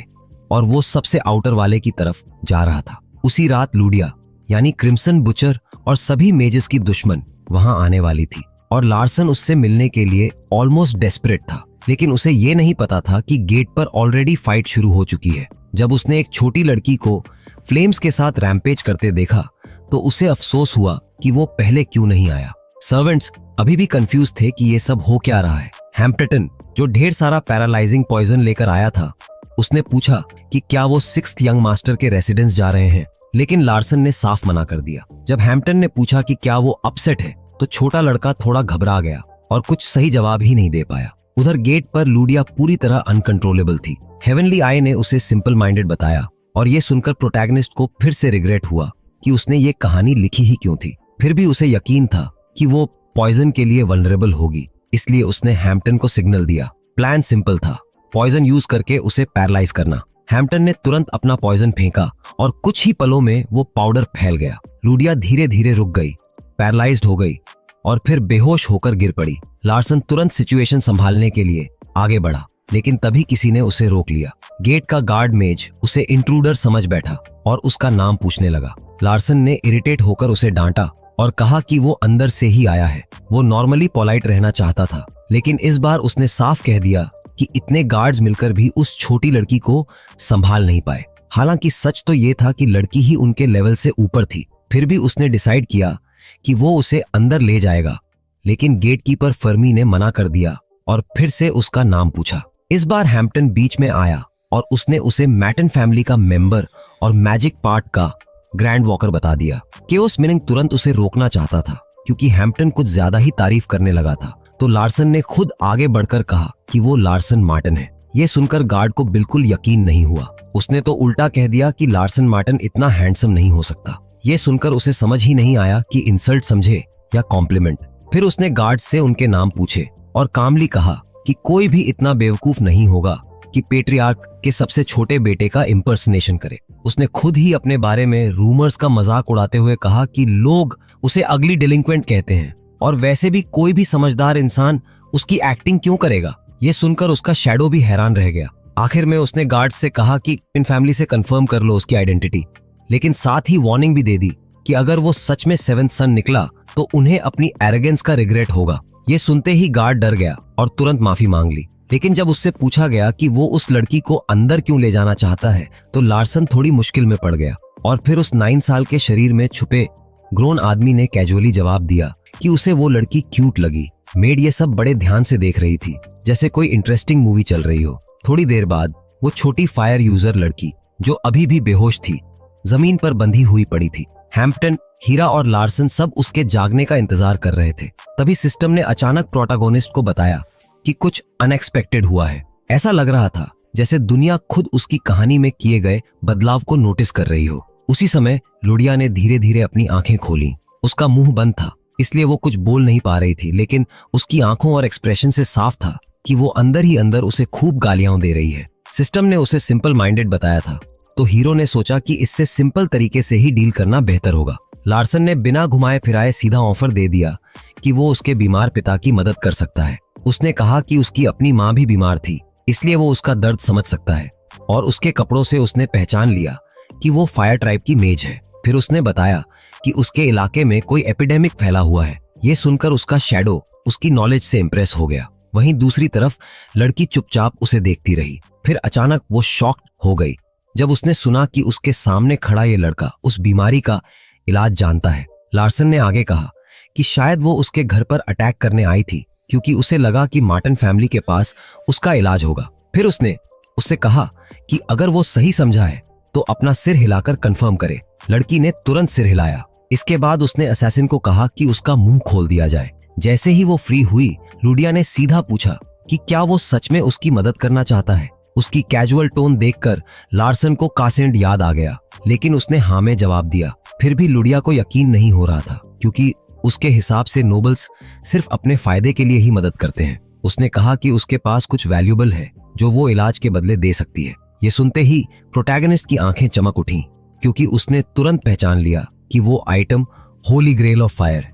और वो सबसे आउटर वाले की तरफ जा रहा था। उसी रात लूडिया यानी क्रिम्सन बुचर और सभी मेजेस की दुश्मन वहां आने वाली थी, और लार्सन उससे मिलने के लिए ऑलमोस्ट डेस्परेट था। लेकिन उसे ये नहीं पता था कि गेट पर ऑलरेडी फाइट शुरू हो चुकी है। जब उसने एक छोटी लड़की को फ्लेम्स के साथ रैम्पेज करते देखा तो उसे अफसोस हुआ कि वो पहले क्यों नहीं आया। सर्वेंट्स अभी भी कंफ्यूज थे कि ये सब हो क्या रहा है। हैम्पटन, जो ढेर सारा पैरालाइजिंग पॉइजन लेकर आया था, उसने पूछा कि क्या वो 6th यंग मास्टर के रेसिडेंस जा रहे हैं, लेकिन लार्सन ने साफ मना कर दिया। जब हैम्पटन ने पूछा कि क्या वो अपसेट है, तो छोटा लड़का थोड़ा घबरा गया और कुछ सही जवाब ही नहीं दे पाया। उधर गेट पर लूडिया पूरी तरह अनकंट्रोलेबल थी। हेवनली आई ने उसे सिंपल माइंडेड बताया, और ये सुनकर प्रोटैगनिस्ट को फिर से रिग्रेट हुआ कि उसने ये कहानी लिखी ही क्यों थी। फिर भी उसे यकीन था कि वो पॉइजन के लिए वल्नरेबल होगी, इसलिए उसने हैम्पटन को सिग्नल दिया। प्लान सिंपल था, पॉइजन यूज करके उसे पैरालाइज करना। हैम्पटन ने तुरंत अपना पॉइजन फेंका और कुछ ही पलों में वो पाउडर फैल गया। लूडिया धीरे धीरे रुक गई, पैरालाइज्ड हो गई और फिर बेहोश होकर गिर पड़ी। लार्सन तुरंत सिचुएशन संभालने के लिए आगे बढ़ा, लेकिन तभी किसी ने उसे रोक लिया। गेट का गार्ड मेज उसे इंट्रूडर समझ बैठा और उसका नाम पूछने लगा। लार्सन ने इरिटेट होकर उसे डांटा और कहा कि वो अंदर से ही आया है। वो नॉर्मली पोलाइट रहना चाहता था, लेकिन इस बार उसने साफ कह दिया कि इतने गार्ड्स मिलकर भी उस छोटी लड़की को संभाल नहीं पाए। हालांकि सच तो ये था कि लड़की ही उनके लेवल से ऊपर थी। फिर भी उसने डिसाइड किया कि वो उसे अंदर ले जाएगा, लेकिन गेटकीपर फर्मी ने मना कर दिया और फिर से उसका नाम पूछा। इस बार हैम्पटन बीच में आया और उसने उसे मैटन फैमिली का मेंबर और मैजिक पार्ट का ग्रैंड वॉकर बता दिया। केओस मीनिंग तुरंत उसे रोकना चाहता था, क्योंकि हैम्पटन कुछ ज्यादा ही तारीफ करने लगा था। तो लार्सन ने खुद आगे बढ़कर कहा कि वो लार्सन मार्टिन है। ये सुनकर गार्ड को बिल्कुल यकीन नहीं हुआ। उसने तो उल्टा कह दिया कि लार्सन मार्टिन इतना हैंडसम नहीं हो सकता। ये सुनकर उसे समझ ही नहीं आया कि इंसल्ट समझे या कॉम्प्लीमेंट। फिर उसने गार्ड से उनके नाम पूछे और कामली कहा कि कोई भी इतना बेवकूफ नहीं होगा कि पेट्रियार्क के सबसे छोटे बेटे का इम्पर्सनेशन करे। उसने खुद ही अपने बारे में रूमर्स का मजाक उड़ाते हुए कहा कि लोग उसे अगली डिलिंक्वेंट कहते हैं, और वैसे भी कोई भी समझदार इंसान उसकी एक्टिंग क्यों करेगा। ये सुनकर उसका शैडो भी हैरान रह गया। आखिर में उसने गार्ड से कहा कि इन फैमिली से कंफर्म कर लो उसकी आइडेंटिटी, लेकिन साथ ही वार्निंग भी दे दी कि अगर वो सच में 7th सन निकला तो उन्हें अपनी एरोगेंस का रिग्रेट होगा। ये सुनते ही गार्ड डर गया और तुरंत माफी मांग ली। लेकिन जब उससे पूछा गया कि वो उस लड़की को अंदर क्यों ले जाना चाहता है, तो लार्सन थोड़ी मुश्किल में पड़ गया और फिर उस 9 साल के शरीर में छुपे ग्रोन आदमी ने कैजुअली जवाब दिया कि उसे वो लड़की क्यूट लगी। मेड ये सब बड़े ध्यान से देख रही थी, जैसे कोई इंटरेस्टिंग मूवी चल रही हो। थोड़ी देर बाद वो छोटी फायर यूजर लड़की, जो अभी भी बेहोश थी, जमीन पर बंधी हुई पड़ी थी। हैम्पटन, हीरा और लार्सन सब उसके जागने का इंतजार कर रहे थे। तभी सिस्टम ने अचानक प्रोटैगोनिस्ट को बताया कि कुछ अनएक्सपेक्टेड हुआ है। ऐसा लग रहा था जैसे दुनिया खुद उसकी कहानी में किए गए बदलाव को नोटिस कर रही हो। उसी समय लुडिया ने धीरे धीरे अपनी आंखें खोली। उसका मुंह बंद था, इसलिए वो कुछ बोल नहीं पा रही थी, लेकिन उसकी आंखों और एक्सप्रेशन से साफ था कि वो अंदर ही अंदर उसे खूब गालियां दे रही है। सिस्टम ने उसे सिंपल माइंडेड बताया था, तो हीरो ने सोचा कि इससे सिंपल तरीके से ही डील करना बेहतर होगा। लार्सन ने बिना घुमाए फिराए सीधा ऑफर दे दिया कि वो उसके बीमार पिता की मदद कर सकता है। उसने कहा कि उसकी अपनी माँ भी बीमार थी, इसलिए वो उसका दर्द समझ सकता है, और उसके कपड़ों से उसने पहचान लिया कि वो फायर ट्राइब की मेज है। फिर उसने बताया कि उसके इलाके में कोई एपिडेमिक फैला हुआ है। ये सुनकर उसका शैडो उसकी नॉलेज से इम्प्रेस हो गया। वहीं दूसरी तरफ लड़की चुपचाप उसे देखती रही। फिर अचानक वो शॉक्ड हो गई जब उसने सुना कि उसके सामने खड़ा ये लड़का उस बीमारी का इलाज जानता है। लार्सन ने आगे कहा कि शायद वो उसके घर पर अटैक करने आई थी, क्योंकि उसे लगा कि मार्टिन फैमिली के पास उसका इलाज होगा। फिर उसने उससे कहा कि अगर वो सही समझा है तो अपना सिर हिलाकर कंफर्म करे। लड़की ने तुरंत सिर हिलाया। इसके बाद उसने असैसिन को कहा कि उसका मुंह खोल दिया जाए। जैसे ही वो फ्री हुई, लुडिया ने सीधा पूछा कि क्या वो सच में उसकी मदद करना चाहता है। उसकी कैजुअल टोन देखकर लार्सन को कासेंड याद आ गया, लेकिन उसने हाँ में जवाब दिया। फिर भी लुडिया को यकीन नहीं हो रहा था, क्योंकि उसके हिसाब से नोबल्स सिर्फ अपने फायदे के लिए ही मदद करते हैं। उसने कहा कि उसके पास कुछ वैल्यूबल है जो वो इलाज के बदले दे सकती है। ये सुनते ही प्रोटैगनिस्ट की आंखें चमक उठीं, क्योंकि उसने तुरंत पहचान लिया कि वो item holy grail of fire,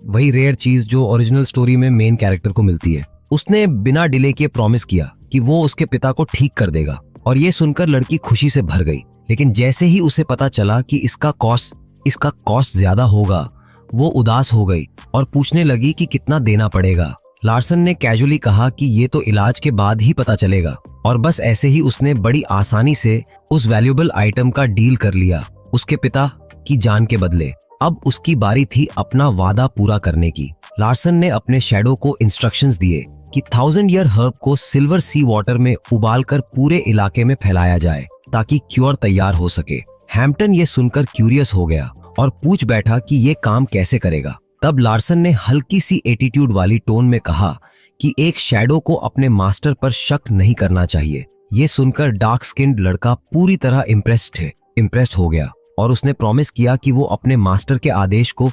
वही रेयर चीज जो ओरिजिनल स्टोरी में मेन कैरेक्टर को मिलती है। उसने बिना डिले किए प्रॉमिस किया कि वो उसके पिता को ठीक कर देगा, और ये सुनकर लड़की खुशी से भर गई। लेकिन जैसे ही उसे पता चला कि इसका कॉस्ट ज्यादा होगा, वो उदास हो गई और पूछने लगी कि कितना देना पड़ेगा। लार्सन ने कैजुअली कहा कि ये तो इलाज के बाद ही पता चलेगा, और बस ऐसे ही उसने बड़ी आसानी से उस वैल्यूबल आइटम का डील कर लिया उसके पिता की जान के बदले। अब उसकी बारी थी अपना वादा पूरा करने की। लार्सन ने अपने शैडो को इंस्ट्रक्शंस दिए कि 1000 ईयर हर्ब को सिल्वर सी वाटर में उबालकर पूरे इलाके में फैलाया जाए ताकि क्योर तैयार हो सके। हैम्पटन ये सुनकर क्यूरियस हो गया और पूछ बैठा कि ये काम कैसे करेगा। तब लार्सन ने हल्की सी एटीट्यूड वाली टोन में कहा कि एक शैडो को अपने मास्टर पर शक नहीं करना चाहिए। ये सुनकर डार्क स्किन्ड लड़का पूरी तरह इम्प्रेस्ड हो गया, और उसने प्रॉमिस किया कि वो अपने मास्टर के आदेश को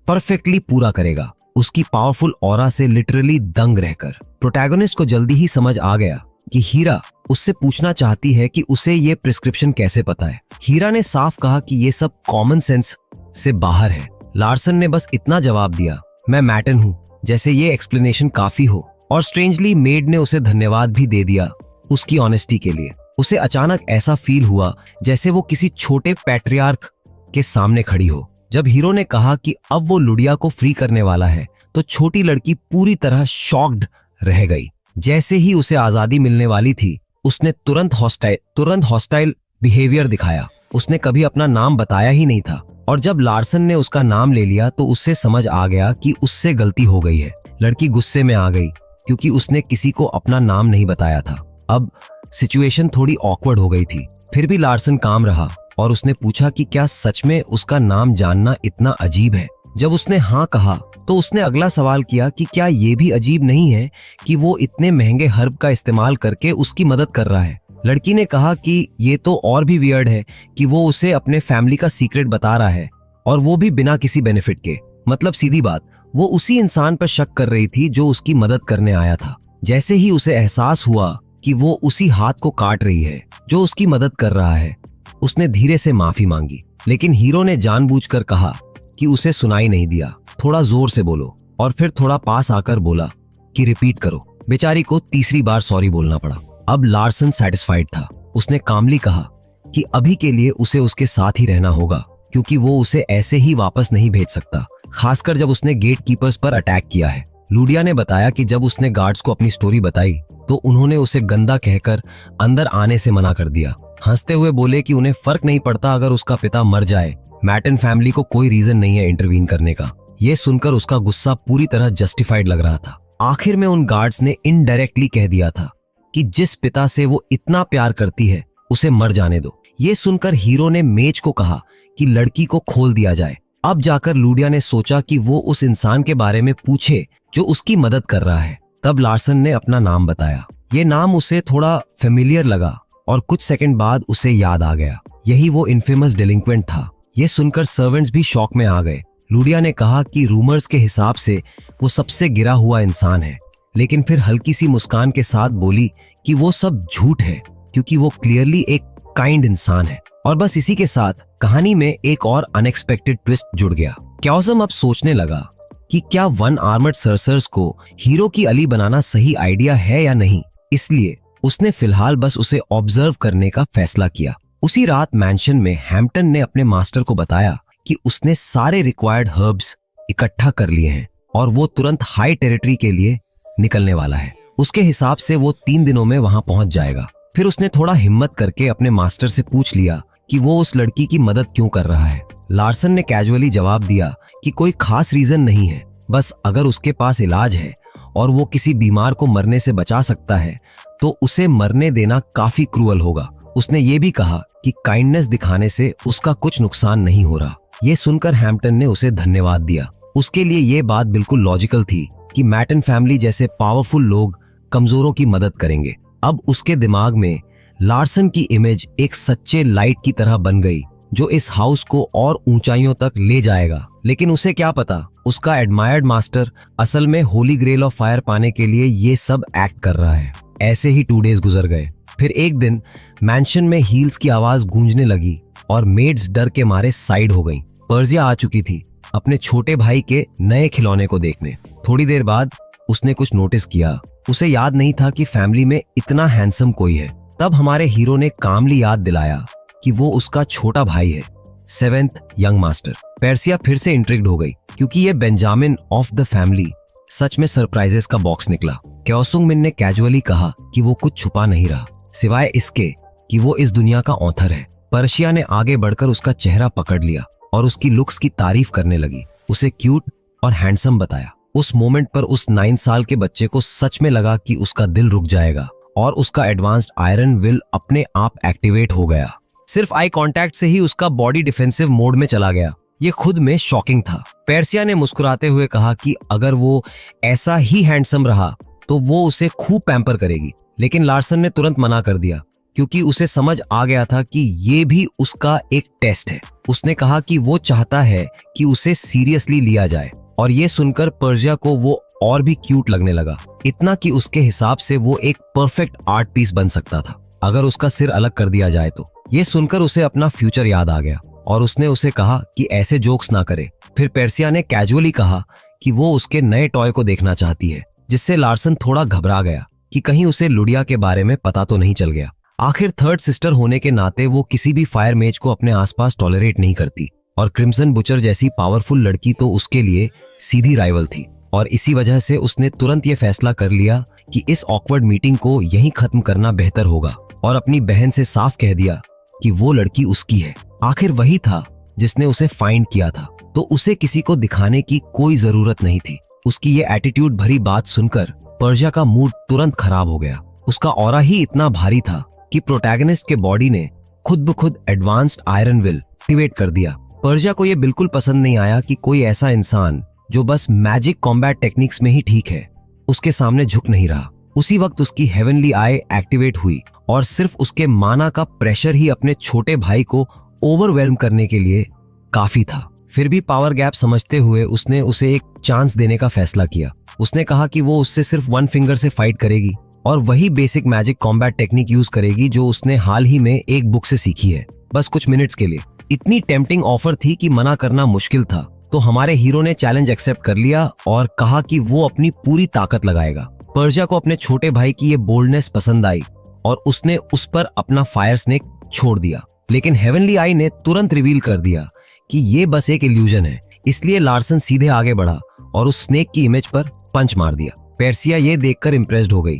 परफेक्टली पूरा करेगा, उसकी पावरफुल ऑरा से लिटरली दंग रहकर। प्रोटैगनिस्ट को जल्दी ही समझ आ गया कि हीरा उससे पूछना चाहती है कि उसे ये प्रिस्क्रिप्शन कैसे पता है। हीरा ने साफ कहा कि ये सब कॉमन सेंस से बाहर है। लार्सन ने बस इतना जवाब दिया, मैं मैटन हूँ, जैसे ये एक्सप्लेनेशन काफी हो। और स्ट्रेंजली मेड ने उसे धन्यवाद भी दे दिया उसकी ऑनेस्टी के लिए। उसे अचानक ऐसा फील हुआ जैसे वो किसी छोटे पैट्रियार्क के सामने खड़ी हो। जब हीरो ने कहा कि अब वो लुडिया को फ्री करने वाला है, तो छोटी लड़की पूरी तरह शॉक्ड रह गई। जैसे ही उसे आजादी मिलने वाली थी, उसने तुरंत हॉस्टाइल बिहेवियर दिखाया। उसने कभी अपना नाम बताया ही नहीं था, और जब लार्सन ने उसका नाम ले लिया तो उससे समझ आ गया कि उससे गलती हो गई है। लड़की गुस्से में आ गई क्योंकि उसने किसी को अपना नाम नहीं बताया था। अब सिचुएशन थोड़ी ऑकवर्ड हो गई थी। फिर भी लार्सन काम रहा और उसने पूछा कि क्या सच में उसका नाम जानना इतना अजीब है। जब उसने हाँ कहा तो उसने अगला सवाल किया कि क्या ये भी अजीब नहीं है कि वो इतने महंगे हर्ब का इस्तेमाल करके उसकी मदद कर रहा है। लड़की ने कहा कि ये तो और भी वियर्ड है कि वो उसे अपने फैमिली का सीक्रेट बता रहा है, और वो भी बिना किसी बेनिफिट के। मतलब सीधी बात, वो उसी इंसान पर शक कर रही थी जो उसकी मदद करने आया था। जैसे ही उसे एहसास हुआ कि वो उसी हाथ को काट रही है जो उसकी मदद कर रहा है, उसने धीरे से माफी मांगी। लेकिन हीरो ने जानबूझकर कहा कि उसे सुनाई नहीं दिया, थोड़ा जोर से बोलो, और फिर थोड़ा पास आकर बोला कि रिपीट करो। बेचारी को तीसरी बार सॉरी बोलना पड़ा। अब लार्सन सैटिस्फाइड था। उसने कामली कहा कि अभी के लिए उसे उसके साथ ही रहना होगा, क्योंकि वो उसे ऐसे ही वापस नहीं भेज सकता, खासकर जब उसने गेट कीपर्स पर अटैक किया है। लुडिया ने बताया कि जब उसने गार्ड्स को अपनी स्टोरी बताई तो उन्होंने उसे गंदा कहकर अंदर आने से मना कर दिया। हंसते हुए बोले कि उन्हें फर्क नहीं पड़ता अगर उसका पिता मर जाए, मैटन फैमिली को कोई रीजन नहीं है इंटरवीन करने का। यह सुनकर उसका गुस्सा पूरी तरह जस्टिफाइड लग रहा था। आखिर में उन गार्ड्स ने इनडायरेक्टली कह दिया था कि जिस पिता से वो इतना प्यार करती है उसे मर जाने दो। ये सुनकर हीरो ने मेज को कहा कि लड़की को खोल दिया जाए। अब जाकर लूडिया ने सोचा कि वो उस इंसान के बारे में पूछे जो उसकी मदद कर रहा है। तब लार्सन ने अपना नाम बताया। ये नाम उसे थोड़ा फेमिलियर लगा और कुछ सेकंड बाद उसे याद आ गया, यही वो इनफेमस डिलिंक्वेंट था। ये सुनकर सर्वेंट्स भी शॉक में आ गए। लूडिया ने कहा कि रूमर्स के हिसाब से वो सबसे गिरा हुआ इंसान है, लेकिन फिर हल्की सी मुस्कान के साथ बोली कि वो सब झूठ है क्योंकि वो क्लियरली एक काइंड इंसान है। और बस इसी के साथ कहानी में एक और अनएक्सपेक्टेड ट्विस्ट जुड़ गया। क्योसम अब सोचने लगा कि क्या वन आर्मर्ड सर्सर्स को हीरो की अली बनाना सही आइडिया है या नहीं, इसलिए उसने फिलहाल बस उसे ऑब्जर्व करने का फैसला किया। उसी रात मैंशन में हैम्पटन ने अपने मास्टर को बताया कि उसने सारे रिक्वायर्ड हर्ब्स इकट्ठा कर लिए हैं और वो तुरंत हाई टेरिटरी के लिए निकलने वाला है। उसके हिसाब से वो 3 दिनों में वहां पहुंच जाएगा। फिर उसने थोड़ा हिम्मत करके अपने मास्टर से पूछ लिया कि वो उस लड़की की मदद क्यों कर रहा है। लार्सन ने कैजुअली जवाब दिया कि कोई खास रीजन नहीं है, बस अगर उसके पास इलाज है और वो किसी बीमार को मरने से बचा सकता है तो उसे मरने देना काफी क्रूअल होगा। उसने ये भी कहा कि काइंडनेस दिखाने से उसका कुछ नुकसान नहीं हो रहा। ये सुनकर हैम्पटन ने उसे धन्यवाद दिया। उसके लिए ये बात बिल्कुल लॉजिकल थी कि मैटन फैमिली जैसे पावरफुल लोग कमजोरों की मदद करेंगे। अब उसके दिमाग में लार्सन की इमेज एक सच्चे लाइट की तरह बन गई जो इस हाउस को और ऊंचाइयों तक ले जाएगा। लेकिन उसे क्या पता, उसका एडमायर्ड मास्टर असल में होली ग्रेल ऑफ फायर पाने के लिए ये सब एक्ट कर रहा है। ऐसे ही 2 डेज गुजर गए। फिर एक दिन मैंशन में हील्स की आवाज गूंजने लगी और मेड्स डर के मारे साइड हो गईं। पर्जिया आ चुकी थी अपने छोटे भाई के नए खिलौने को देखने। थोड़ी देर बाद उसने कुछ नोटिस किया। उसे याद नहीं था कि फैमिली में इतना हैंडसम कोई है। तब हमारे हीरो ने कामली याद दिलाया कि वो उसका छोटा भाई है, 7th यंग मास्टर। पर्सिया फिर से इंट्रिग्ड हो गई क्योंकि ये बेंजामिन ऑफ द फैमिली सच में सरप्राइजेस का बॉक्स निकला। क्योसुंग मिन ने कैजुअली कहा कि वो कुछ छुपा नहीं रहा, सिवाय इसके कि वो इस दुनिया का ऑथर है। पर्शिया ने आगे बढ़कर उसका चेहरा पकड़ लिया और उसकी लुक्स की तारीफ करने लगी। उसे क्यूट और हैंडसम बताया। उस मोमेंट पर उस 9 साल के बच्चे को सच में लगा कि उसका दिल रुक जाएगा और उसका एडवांस्ड आयरन विल अपने आप एक्टिवेट हो गया। सिर्फ आई कांटेक्ट से ही उसका बॉडी डिफेंसिव मोड में चला गया। ये खुद में शॉकिंग था। पर्सिया ने मुस्कुराते हुए कहा कि अगर वो ऐसा ही हैंडसम रहा तो वो उसे खूब पैम्पर करेगी। लेकिन लार्सन ने तुरंत मना कर दिया क्योंकि उसे समझ आ गया था कि ये भी उसका एक टेस्ट है। उसने कहा कि वो चाहता है कि उसे सीरियसली लिया जाए और ये सुनकर पर्जिया को वो और भी क्यूट लगने लगा, इतना कि उसके हिसाब से वो एक परफेक्ट आर्ट पीस बन सकता था अगर उसका सिर अलग कर दिया जाए तो। ये सुनकर उसे अपना फ्यूचर याद आ गया और उसने उसे कहा कि ऐसे जोक्स ना करे। फिर पर्सिया ने कैजुअली कहा कि वो उसके नए टॉय को देखना चाहती है, जिससे लार्सन थोड़ा घबरा गया कि कहीं उसे लुडिया के बारे में पता तो नहीं चल गया। आखिर थर्ड सिस्टर होने के नाते वो किसी भी फायर मेज को अपने आसपास टॉलरेट नहीं करती और क्रिम्सन बुचर जैसी पावरफुल लड़की तो उसके लिए सीधी राइवल थी। और इसी वजह से उसने तुरंत ये फैसला कर लिया कि इस ऑकवर्ड मीटिंग को यहीं खत्म करना बेहतर होगा और अपनी बहन से साफ कह दिया कि वो लड़की उसकी है। आखिर वही था जिसने उसे फाइंड किया था, तो उसे किसी को दिखाने की कोई जरूरत नहीं थी। उसकी ये एटीट्यूड भरी बात सुनकर पर्जिया का मूड तुरंत खराब हो गया। उसका ऑरा ही इतना भारी था कि प्रोटैगनिस्ट के बॉडी ने खुद ब खुद एडवांस्ड आयरन विल एक्टिवेट कर दिया। पर्जिया को यह बिल्कुल पसंद नहीं आया कि कोई ऐसा इंसान जो बस मैजिक कॉम्बैट टेक्निक्स में ही ठीक है उसके सामने झुक नहीं रहा। उसी वक्त उसकी हेवनली आई एक्टिवेट हुई और सिर्फ उसके माना का प्रेशर ही अपने छोटे भाई को ओवरवेल्म करने के लिए काफी था। फिर भी पावर गैप समझते हुए उसने उसे एक चांस देने का फैसला किया। उसने कहा कि वो उससे सिर्फ 1 फिंगर से फाइट करेगी और वही basic magic combat technique use करेगी जो उसने हाल ही में एक बुक से सीखी है, बस कुछ मिनट्स के लिए। इतनी टेम्पटिंग ऑफर थी कि मना करना मुश्किल था, तो हमारे हीरो ने चैलेंज एक्सेप्ट कर लिया और कहा कि वो अपनी पूरी ताकत लगाएगा। पर्जिया को अपने छोटे भाई की ये बोल्डनेस पसंद आई और उसने उस पर अपना फायर स्नेक छोड़ दिया। लेकिन हेवनली आई ने तुरंत रिवील कर दिया कि ये बस एक इल्यूजन है, इसलिए लार्सन सीधे आगे बढ़ा और उस स्नेक की इमेज पर पंच मार दिया। पर्सिया ये देखकर इम्प्रेस्ड हो गई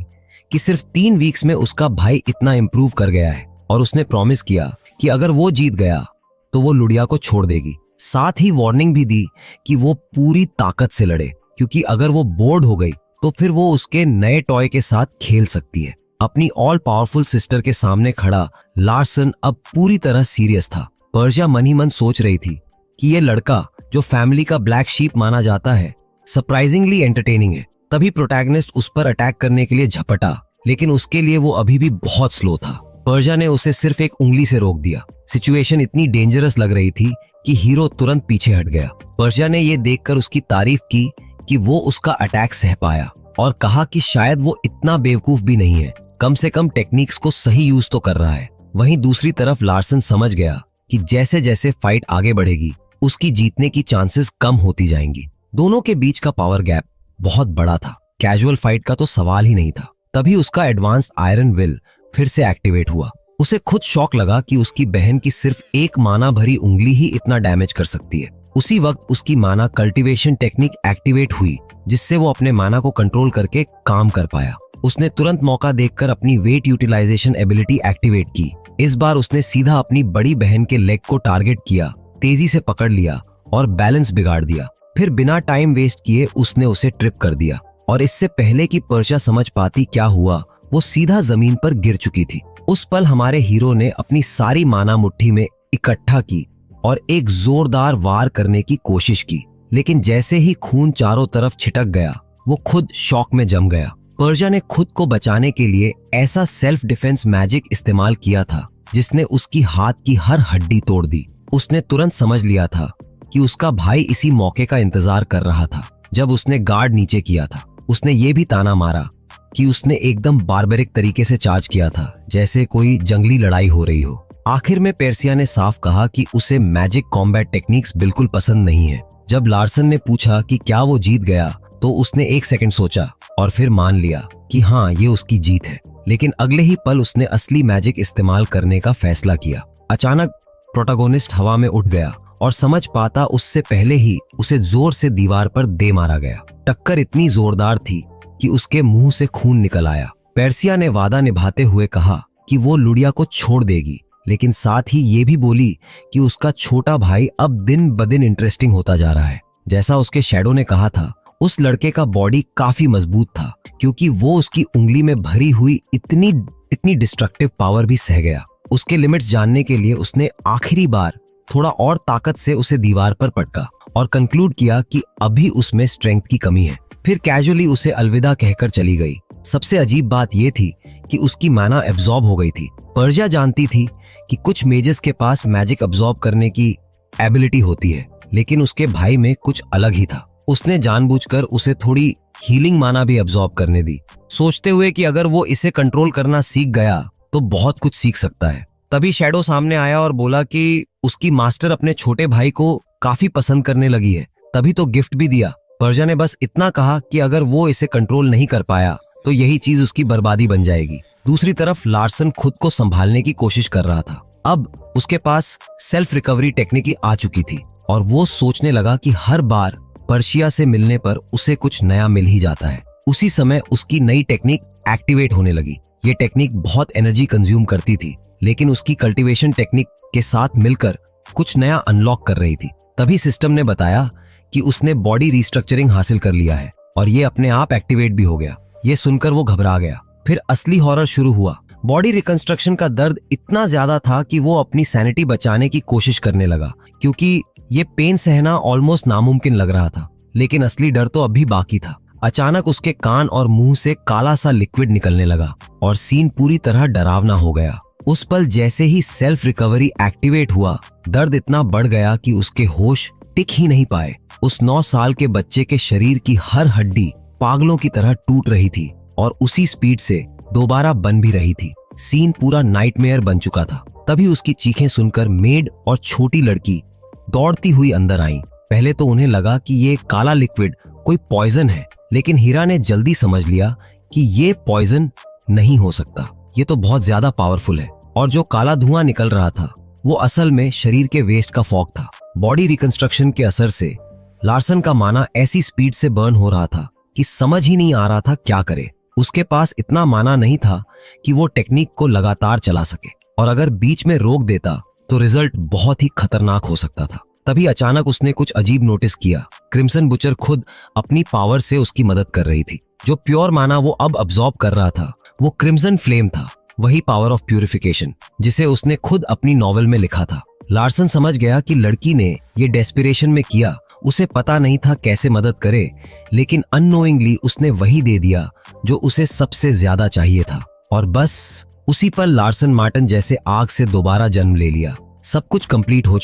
कि सिर्फ 3 वीक्स में उसका भाई इतना इम्प्रूव कर गया है और उसने प्रॉमिस किया कि अगर वो जीत गया तो वो लुडिया को छोड़ देगी। साथ ही वार्निंग भी दी कि वो पूरी ताकत से लड़े, क्योंकि अगर वो बोर्ड हो गई तो फिर वो उसके नए टॉय के साथ खेल सकती है। अपनी ऑल पावरफुल सिस्टर के सामने खड़ा लार्सन अब पूरी तरह सीरियस था। पर्शिया मन ही मन सोच रही थी कि ये लड़का जो फैमिली का ब्लैक शीप माना जाता है सरप्राइजिंगली एंटरटेनिंग है। तभी प्रोटैगनिस्ट उस पर अटैक करने के लिए झपटा, लेकिन उसके लिए वो अभी भी बहुत स्लो था। पर्शिया ने उसे सिर्फ एक उंगली से रोक दिया। सिचुएशन इतनी डेंजरस लग रही थी कि हीरो तुरंत पीछे हट गया। पर्शिया ने ये देखकर उसकी तारीफ की कि वो उसका अटैक सह पाया और कहा कि शायद वो इतना बेवकूफ भी नहीं है, कम से कम टेक्निक्स को सही यूज तो कर रहा है। वहीं दूसरी तरफ लार्सन समझ गया कि जैसे जैसे फाइट आगे बढ़ेगी उसकी जीतने की चांसेस कम होती जाएंगी। दोनों के बीच का पावर गैप बहुत बड़ा था, कैजुअल फाइट का तो सवाल ही नहीं था। तभी उसका एडवांस्ड आयरन विल फिर से एक्टिवेट हुआ। उसे खुद शॉक लगा कि उसकी बहन की सिर्फ एक माना भरी उंगली ही इतना डैमेज कर सकती है। उसी वक्त उसकी माना कल्टीवेशन टेक्निक एक्टिवेट हुई, जिससे वो अपने माना को कंट्रोल करके काम कर पाया। उसने तुरंत मौका देखकर अपनी वेट यूटिलाइजेशन एबिलिटी एक्टिवेट की। इस बार उसने सीधा अपनी बड़ी बहन के लेग को टारगेट किया, तेजी से पकड़ लिया और बैलेंस बिगाड़ दिया। फिर बिना टाइम वेस्ट किए उसने उसे ट्रिप कर दिया और इससे पहले कि पर्शिया समझ पाती क्या हुआ, वो सीधा जमीन पर गिर चुकी थी। उस पल हमारे हीरो ने अपनी सारी माना मुट्ठी में इकट्ठा की और एक जोरदार वार करने की कोशिश की, लेकिन जैसे ही खून चारों तरफ छिटक गया वो खुद शॉक में जम गया। पर्शिया ने खुद को बचाने के लिए ऐसा सेल्फ डिफेंस मैजिक इस्तेमाल किया था जिसने उसकी हाथ की हर हड्डी तोड़ दी। उसने तुरंत समझ लिया था कि उसका भाई इसी मौके का इंतजार कर रहा था। जब उसने गार्ड नीचे किया था, उसने ये भी ताना मारा कि उसने एकदम बार्बरिक तरीके से चार्ज किया था, जैसे कोई जंगली लड़ाई हो रही हो। आखिर में पर्शिया ने साफ कहा कि उसे मैजिक कॉम्बैट टेक्निक्स बिल्कुल पसंद नहीं है। जब लार्सन ने पूछा कि क्या वो जीत गया, तो उसने एक सेकंड सोचा और फिर मान लिया कि हाँ, ये उसकी जीत है। लेकिन अगले ही पल उसने असली मैजिक इस्तेमाल करने का फैसला किया। अचानक प्रोटैगनिस्ट हवा में उठ गया और समझ पाता उससे पहले ही उसे जोर से दीवार पर दे मारा गया। टक्कर इतनी जोरदार थी कि उसके मुंह से खून निकल आया। पर्शिया ने वादा निभाते हुए कहा कि वो लुडिया को छोड़ देगी, लेकिन साथ ही ये भी बोली कि उसका छोटा भाई अब दिन ब दिन इंटरेस्टिंग होता जा रहा है। जैसा उसके शैडो ने कहा था, उस लड़के का बॉडी काफी मजबूत था, क्योंकि वो उसकी उंगली में भरी हुई इतनी डिस्ट्रक्टिव पावर भी सह गया। उसके लिमिट्स जानने के लिए उसने आखिरी बार थोड़ा और ताकत से उसे दीवार पर पटका और कंक्लूड किया कि अभी उसमें स्ट्रेंथ की कमी है। फिर कैजुअली उसे अलविदा कहकर चली गई। सबसे अजीब बात यह थी कि उसकी माना एब्जॉर्ब हो गई थी। पर्शिया जानती थी कि कुछ मेजेस के पास मैजिक अब्जॉर्ब करने की एबिलिटी होती है, लेकिन उसके भाई में कुछ अलग ही था। उसने जानबूझकर उसे थोड़ी हीलिंग माना भी अब्जॉर्ब करने दी, सोचते हुए कि अगर वो इसे कंट्रोल करना सीख गया तो बहुत कुछ सीख सकता है। तभी शैडो सामने आया और बोला कि उसकी मास्टर अपने छोटे भाई को काफी पसंद करने लगी है, तभी तो गिफ्ट भी दिया। पर्शिया ने बस इतना कहा कि अगर वो इसे कंट्रोल नहीं कर पाया तो यही चीज उसकी बर्बादी बन जाएगी। दूसरी तरफ लार्सन खुद को संभालने की कोशिश कर रहा था। अब उसके पास सेल्फ रिकवरी टेक्निक आ चुकी थी और वो सोचने लगा कि हर बार पर्शिया से मिलने पर उसे कुछ नया मिल ही जाता है। उसी समय उसकी नई टेक्निक एक्टिवेट होने लगी। ये टेक्निक बहुत एनर्जी कंज्यूम करती थी, लेकिन उसकी कल्टीवेशन टेक्निक के साथ मिलकर कुछ नया अनलॉक कर रही थी। तभी सिस्टम ने बताया कि उसने बॉडी रिस्ट्रक्चरिंग हासिल कर लिया है और ये अपने आप एक्टिवेट भी हो गया। ये सुनकर वो घबरा गया। फिर असली हॉरर शुरू हुआ। बॉडी रिकंस्ट्रक्शन का दर्द इतना ज्यादा था कि वो अपनी सैनिटी बचाने की कोशिश करने लगा, क्योंकि ये पेन सहना ऑलमोस्ट नामुमकिन लग रहा था। लेकिन असली डर तो अभी बाकी था। अचानक उसके कान और मुंह से काला सा लिक्विड निकलने लगा और सीन पूरी तरह डरावना हो गया। उस पल जैसे ही सेल्फ रिकवरी एक्टिवेट हुआ, दर्द इतना बढ़ गया कि उसके होश टिक ही नहीं पाए। उस 9 साल के बच्चे के शरीर की हर हड्डी पागलों की तरह टूट रही थी और उसी स्पीड से दोबारा बन भी रही थी। सीन पूरा नाइटमेयर बन चुका था। तभी उसकी चीखें सुनकर मेड और छोटी लड़की दौड़ती हुई अंदर आई। पहले तो उन्हें लगा कि ये काला लिक्विड कोई पॉइजन है, लेकिन हीरा ने जल्दी समझ लिया कि ये पॉइजन नहीं हो सकता, ये तो बहुत ज्यादा पावरफुल है। और जो काला धुआं निकल रहा था वो असल में शरीर के वेस्ट का फॉग था। बॉडी रिकंस्ट्रक्शन के असर से लार्सन का माना ऐसी स्पीड से बर्न हो रहा था कि समझ ही नहीं आ रहा था क्या करे। उसके पास इतना माना नहीं था कि वो टेक्निक को लगातार चला सके, और अगर बीच में रोक देता तो रिजल्ट बहुत ही खतरनाक हो सकता था। तभी अचानक उसने कुछ अजीब नोटिस किया। क्रिम्सन बुचर खुद अपनी पावर से उसकी मदद कर रही थी। जो प्योर माना वो अब अब्सॉर्ब कर रहा था वो क्रिम्सन फ्लेम था, वही पावर ऑफ प्यूरिफिकेशन जिसे उसने खुद अपनी नॉवेल में लिखा था। लार्सन समझ गया कि लड़की ने ये डेस्पिरेशन में किया, उसे पता नहीं था कैसे मदद करे, लेकिन अननोइंगली उसने वही दे दिया जो उसे सबसे ज्यादा चाहिए था। और बस उसी पर लार्सन मार्टिन जैसे आग से दोबारा जन्म ले लिया। सब कुछ कंप्लीट हो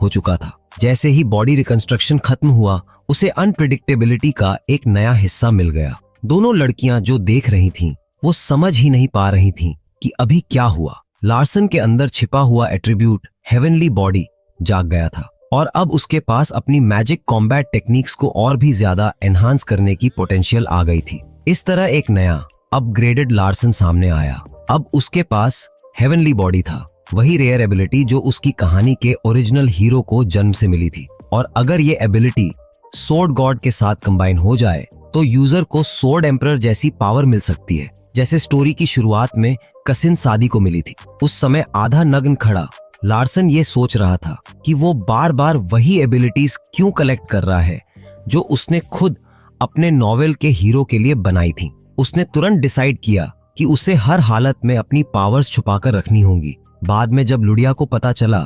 चुका था। जैसे ही बॉडी रिकंस्ट्रक्शन खत्म हुआ, उसे अनप्रिडिक्टेबिलिटी का एक नया हिस्सा मिल गया। दोनों लड़कियां जो देख रही थीं, वो समझ ही नहीं पा रही थीं कि अभी क्या हुआ। लार्सन के अंदर छिपा हुआ एट्रीब्यूट हेवनली बॉडी जाग गया था और अब उसके पास अपनी मैजिक कॉम्बैट टेक्निक्स को और भी ज्यादा एनहांस करने की पोटेंशियल आ गई थी। इस तरह एक नया अपग्रेडेड लार्सन सामने आया। अब उसके पास हेवनली बॉडी था, वही रेयर एबिलिटी जो उसकी कहानी के ओरिजिनल हीरो को जन्म से मिली थी। और अगर ये एबिलिटी सोर्ड गॉड के साथ कंबाइन हो जाए तो यूजर को सोर्ड एम्परर जैसी पावर मिल सकती है, जैसे स्टोरी की शुरुआत में कसिन सादी को मिली थी। उस समय आधा नग्न खड़ा लार्सन ये सोच रहा था कि वो बार बार वही एबिलिटीज क्यों कलेक्ट कर रहा है जो उसने खुद अपने नॉवेल के हीरो के लिए बनाई थी। उसने तुरंत डिसाइड किया कि उसे हर हालत में अपनी पावर्स छुपाकर रखनी होंगी। बाद में जब लुडिया को पता चला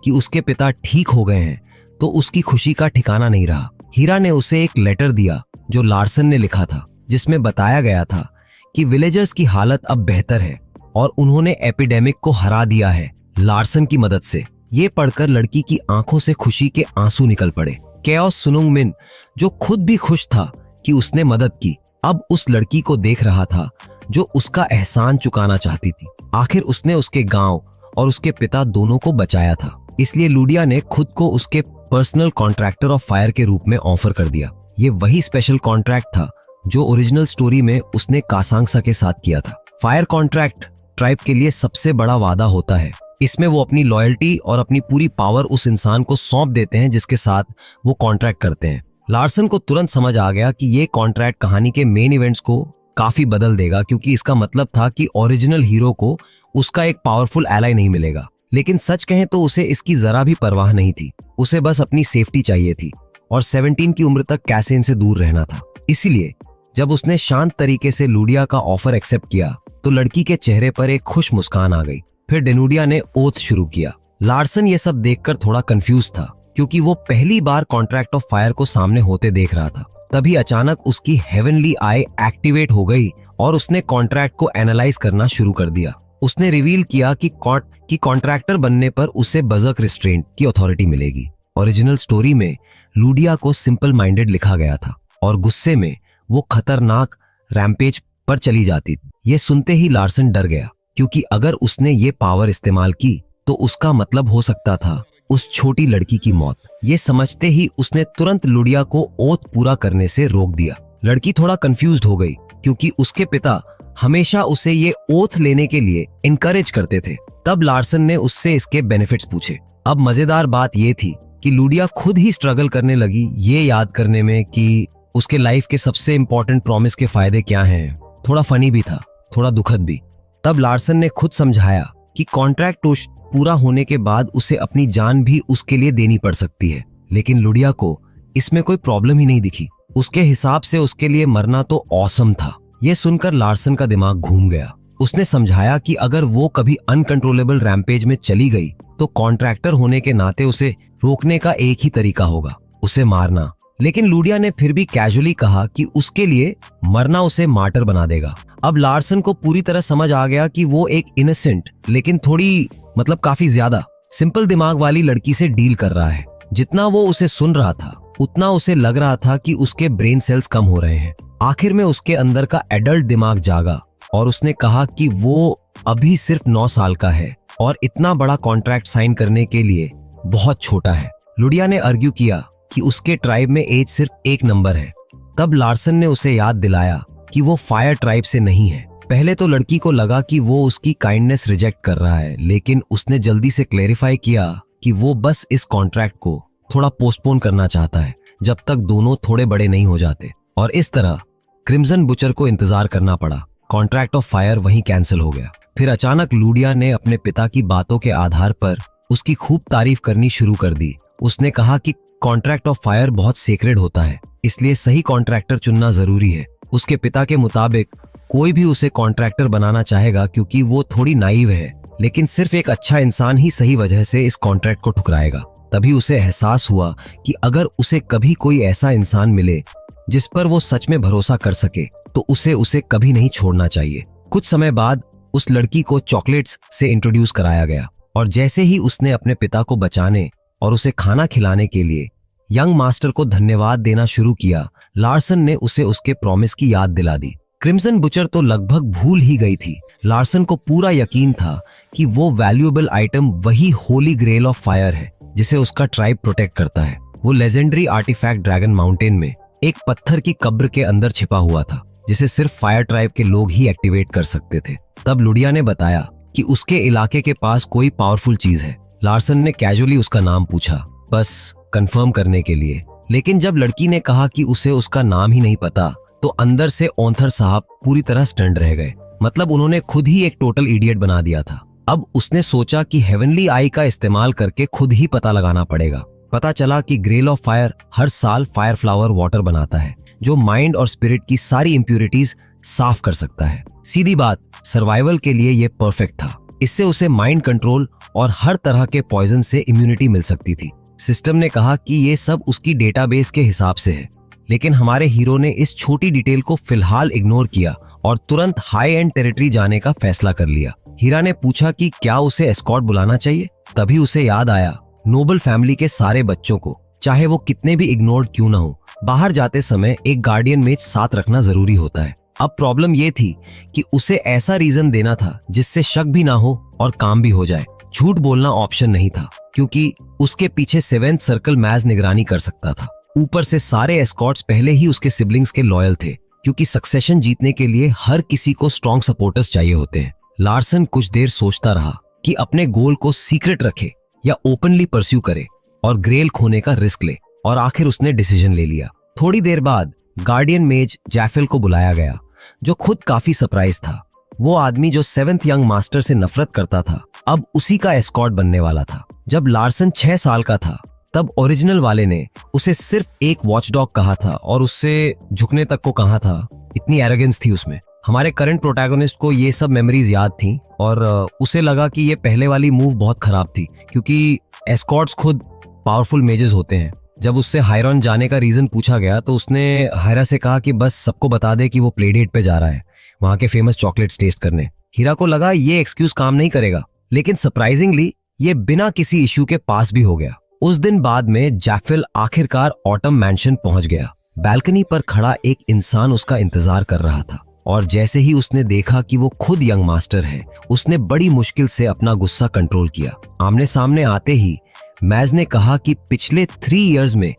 कि उसके पिता ठीक हो गए हैं तो उसकी खुशी का ठिकाना नहीं रहा। हीरा ने उसे एक लेटर दिया जो लार्सन ने लिखा था, जिसमें बताया गया था कि विलेजर्स की हालत अब बेहतर है और उन्होंने एपिडेमिक को हरा दिया है लार्सन की मदद से। ये पढ़कर लड़की की आंखों से खुशी के आंसू निकल पड़े। केओस सुनुंग मिन, जो खुद भी खुश था कि उसने मदद की, अब उस लड़की को देख रहा था जो उसका एहसान चुकाना चाहती थी। आखिर उसने उसके गांव और उसके पिता दोनों को बचाया था, इसलिए लुडिया ने खुद को उसके पर्सनल कॉन्ट्रैक्टर ऑफ फायर के रूप में ऑफर कर दिया। ये वही स्पेशल कॉन्ट्रैक्ट था जो ओरिजिनल स्टोरी में उसने कासांगसा के साथ किया था। फायर कॉन्ट्रैक्ट ट्राइब के लिए सबसे बड़ा वादा होता है। इसमें वो अपनी लॉयल्टी और अपनी पूरी पावर उस इंसान को सौंप देते हैं जिसके साथ वो कॉन्ट्रैक्ट करते हैं। लार्सन को तुरंत समझ आ गया कि ये कॉन्ट्रैक्ट कहानी के मेन इवेंट्स को काफी बदल देगा, क्योंकि इसका मतलब था कि ओरिजिनल हीरो को उसका एक पावरफुल एलाई नहीं मिलेगा। लेकिन सच कहें तो उसे इसकी जरा भी परवाह नहीं थी। उसे बस अपनी सेफ्टी चाहिए थी और 17 की उम्र तक कैसिन से दूर रहना था। इसीलिए जब उसने शांत तरीके से लुडिया का ऑफर एक्सेप्ट किया तो लड़की के चेहरे पर एक खुश मुस्कान आ गई। फिर डेनुडिया ने ओथ शुरू किया। लार्सन ये सब देखकर थोड़ा कंफ्यूज था, क्योंकि वो पहली बार कॉन्ट्रैक्ट ऑफ फायर को सामने होते देख रहा था। तभी अचानक उसकी हेवनली आई एक्टिवेट हो गई और उसने कॉन्ट्रैक्ट को एनालाइज करना शुरू कर दिया। उसने रिवील किया कि कॉन्ट्रैक्टर बनने पर उसे बजर्क रिस्ट्रेंट की अथॉरिटी मिलेगी। ओरिजिनल स्टोरी में लुडिया को सिंपल माइंडेड लिखा गया था और गुस्से में वो खतरनाक रैम्पेज पर चली जाती। ये सुनते ही लार्सन डर गया, क्योंकि अगर उसने ये पावर इस्तेमाल की तो उसका मतलब हो सकता था उस छोटी लड़की की मौत। ये समझते ही उसने तुरंत लुडिया को ओथ पूरा करने से रोक दिया। लड़की थोड़ा कंफ्यूज्ड हो गई, क्योंकि उसके पिता हमेशा उसे ये ओथ लेने के लिए इनकरेज करते थे। तब लार्सन ने उससे इसके बेनिफिट्स पूछे। अब मजेदार बात ये थी कि लुडिया खुद ही स्ट्रगल करने लगी ये याद करने में कि उसके लाइफ के सबसे इंपॉर्टेंट प्रॉमिस के फायदे क्या हैं। थोड़ा फनी भी था, थोड़ा दुखद भी। तब लार्सन ने खुद समझाया कि कॉन्ट्रैक्ट पूरा होने के बाद उसे अपनी जान भी उसके लिए देनी पड़ सकती है, लेकिन लुडिया को इसमें कोई प्रॉब्लम ही नहीं दिखी। उसके हिसाब से उसके लिए मरना तो ऑसम था। यह सुनकर लार्सन का दिमाग घूम गया। उसने समझाया कि अगर वो कभी अनकंट्रोलेबल रैम्पेज में चली गई तो कॉन्ट्रैक्टर होने के नाते उसे रोकने का एक ही तरीका होगा, उसे मारना। लेकिन लुडिया ने फिर भी कैजुअली कहा कि उसके लिए मरना उसे मार्टर बना देगा। अब लार्सन को पूरी तरह समझ आ गया कि वो एक इनोसेंट लेकिन थोड़ी काफी ज्यादा सिंपल दिमाग वाली लड़की से डील कर रहा है। जितना वो उसे सुन रहा था उतना उसे लग रहा था कि उसके ब्रेन सेल्स कम हो रहे हैं। आखिर में उसके अंदर का एडल्ट दिमाग जागा और उसने कहा कि वो अभी सिर्फ 9 साल का है और इतना बड़ा कॉन्ट्रैक्ट साइन करने के लिए बहुत छोटा है। लुडिया ने आर्ग्यू किया कि उसके ट्राइब में एज सिर्फ एक नंबर है। तब लार्सन ने उसे याद दिलाया कि वो फायर ट्राइब से नहीं है। पहले तो लड़की को लगा कि वो उसकी काइंडनेस रिजेक्ट कर रहा है, लेकिन उसने जल्दी से क्लेरिफाई किया कि वो बस इस कॉन्ट्रैक्ट को थोड़ा पोस्टपोन करना चाहता है जब तक दोनों थोड़े बड़े नहीं हो जाते। और इस तरह क्रिम्सन बुचर को इंतजार करना पड़ा। कॉन्ट्रैक्ट ऑफ फायर वहीं कैंसिल हो गया। फिर अचानक लुडिया ने अपने पिता की बातों के आधार पर उसकी खूब तारीफ करनी शुरू कर दी। उसने कहा कि कॉन्ट्रैक्ट ऑफ फायर बहुत सेक्रेड होता है, इसलिए सही कॉन्ट्रैक्टर चुनना जरूरी है। उसके पिता के मुताबिक कोई भी उसे कॉन्ट्रैक्टर बनाना चाहेगा क्योंकि वो थोड़ी नाइव है लेकिन सिर्फ एक अच्छा इंसान ही सही वजह से इस कॉन्ट्रैक्ट को ठुकराएगा। तभी उसे एहसास हुआ कि अगर उसे कभी कोई ऐसा इंसान मिले जिस पर वो सच में भरोसा कर सके तो उसे कभी नहीं छोड़ना चाहिए। कुछ समय बाद उस लड़की को चॉकलेट्स से इंट्रोड्यूस कराया गया और जैसे ही उसने अपने पिता को बचाने और उसे खाना खिलाने के लिए यंग मास्टर को धन्यवाद देना शुरू किया, लार्सन ने उसे उसके प्रॉमिस की याद दिला दी। क्रिम्सन बुचर तो लगभग भूल ही गई थी। लार्सन को पूरा यकीन था कि वो वैल्यूएबल आइटम वही होली ग्रेल ऑफ फायर है जिसे उसका ट्राइब प्रोटेक्ट करता है। वो लेजेंडरी आर्टिफैक्ट ड्रैगन माउंटेन में एक पत्थर की कब्र के अंदर छिपा हुआ था जिसे सिर्फ फायर ट्राइब के लोग ही एक्टिवेट कर सकते थे। तब लुडिया ने बताया कि उसके इलाके के पास कोई पावरफुल चीज है। लार्सन ने कैजुअली उसका नाम पूछा, बस कंफर्म करने के लिए। लेकिन जब लड़की ने कहा कि उसे उसका नाम ही नहीं पता तो अंदर से ओंथर साहब पूरी तरह स्टन्ड रह गए। मतलब उन्होंने खुद ही एक टोटल इडियट बना दिया था। अब उसने सोचा कि हेवनली आई का इस्तेमाल करके खुद ही पता लगाना पड़ेगा। पता चला कि ग्रेल ऑफ फायर हर साल फायर फ्लावर वाटर बनाता है जो माइंड और स्पिरिट की सारी इम्प्यूरिटीज साफ कर सकता है। सीधी बात, सर्वाइवल के लिए ये परफेक्ट था। इससे उसे माइंड कंट्रोल और हर तरह के पॉइजन से इम्यूनिटी मिल सकती थी। सिस्टम ने कहा कि ये सब उसकी डेटाबेस के हिसाब से है, लेकिन हमारे हीरो ने इस छोटी डिटेल को फिलहाल इग्नोर किया और तुरंत हाई एंड टेरिटरी जाने का फैसला कर लिया। हीरा ने पूछा कि क्या उसे एस्कॉर्ट बुलाना चाहिए। तभी उसे याद आया नोबल फैमिली के सारे बच्चों को, चाहे वो कितने भी इग्नोर्ड क्यों ना हो, बाहर जाते समय एक गार्डियन मेज साथ रखना जरूरी होता है। अब प्रॉब्लम ये थी कि उसे ऐसा रीजन देना था जिससे शक भी ना हो और काम भी हो जाए। झूठ बोलना ऑप्शन नहीं था क्योंकि उसके पीछे 7th सर्कल मैज निगरानी कर सकता था। ऊपर से सारे एस्कॉर्ट्स पहले ही उसके सिबलिंग्स के लॉयल थे क्योंकि सक्सेशन जीतने के लिए हर किसी को स्ट्रॉन्ग सपोर्टर्स चाहिए होते हैं। लार्सन कुछ देर सोचता रहा कि अपने गोल को सीक्रेट रखे या ओपनली परस्यू करे और ग्रेल खोने का रिस्क ले, और आखिर उसने डिसीजन ले लिया। थोड़ी देर बाद गार्डियन मेज जैफिल को बुलाया गया जो खुद काफी सरप्राइज था। वो आदमी जो 7th यंग मास्टर से नफरत करता था अब उसी का एस्कॉर्ट बनने वाला था। जब लार्सन 6 साल का था तब ओरिजिनल वाले ने उसे सिर्फ एक वॉचडॉग कहा था और उससे झुकने तक को कहा था। इतनी एरोगेंस थी उसमें। हमारे करंट प्रोटैगनिस्ट को ये सब मेमोरीज याद थी और उसे लगा कि ये पहले वाली मूव बहुत खराब थी क्योंकि एस्कॉर्ट्स खुद पावरफुल मेजेस होते हैं। जब उससे हायरॉन जाने का रीजन पूछा गया तो उसने हायरा से कहा कि बस सबको बता दे कि वो प्ले डेट पे जा रहा है वहां के फेमस चॉकलेट्स टेस्ट करने। हीरा को लगा ये एक्सक्यूज काम नहीं करेगा, लेकिन सरप्राइजिंगली ये बिना किसी इश्यू के पास भी हो गया। उस दिन बाद में जैफिल आखिरकार ऑटम मैंशन पहुंच गया। बैल्कनी पर खड़ा एक इंसान उसका इंतजार कर रहा था और जैसे ही उसने देखा कि वो खुद यंग मास्टर है, उसने बड़ी मुश्किल से अपना गुस्सा कंट्रोल किया। आमने सामने आते ही मैज ने कहा कि पिछले 3 इयर्स में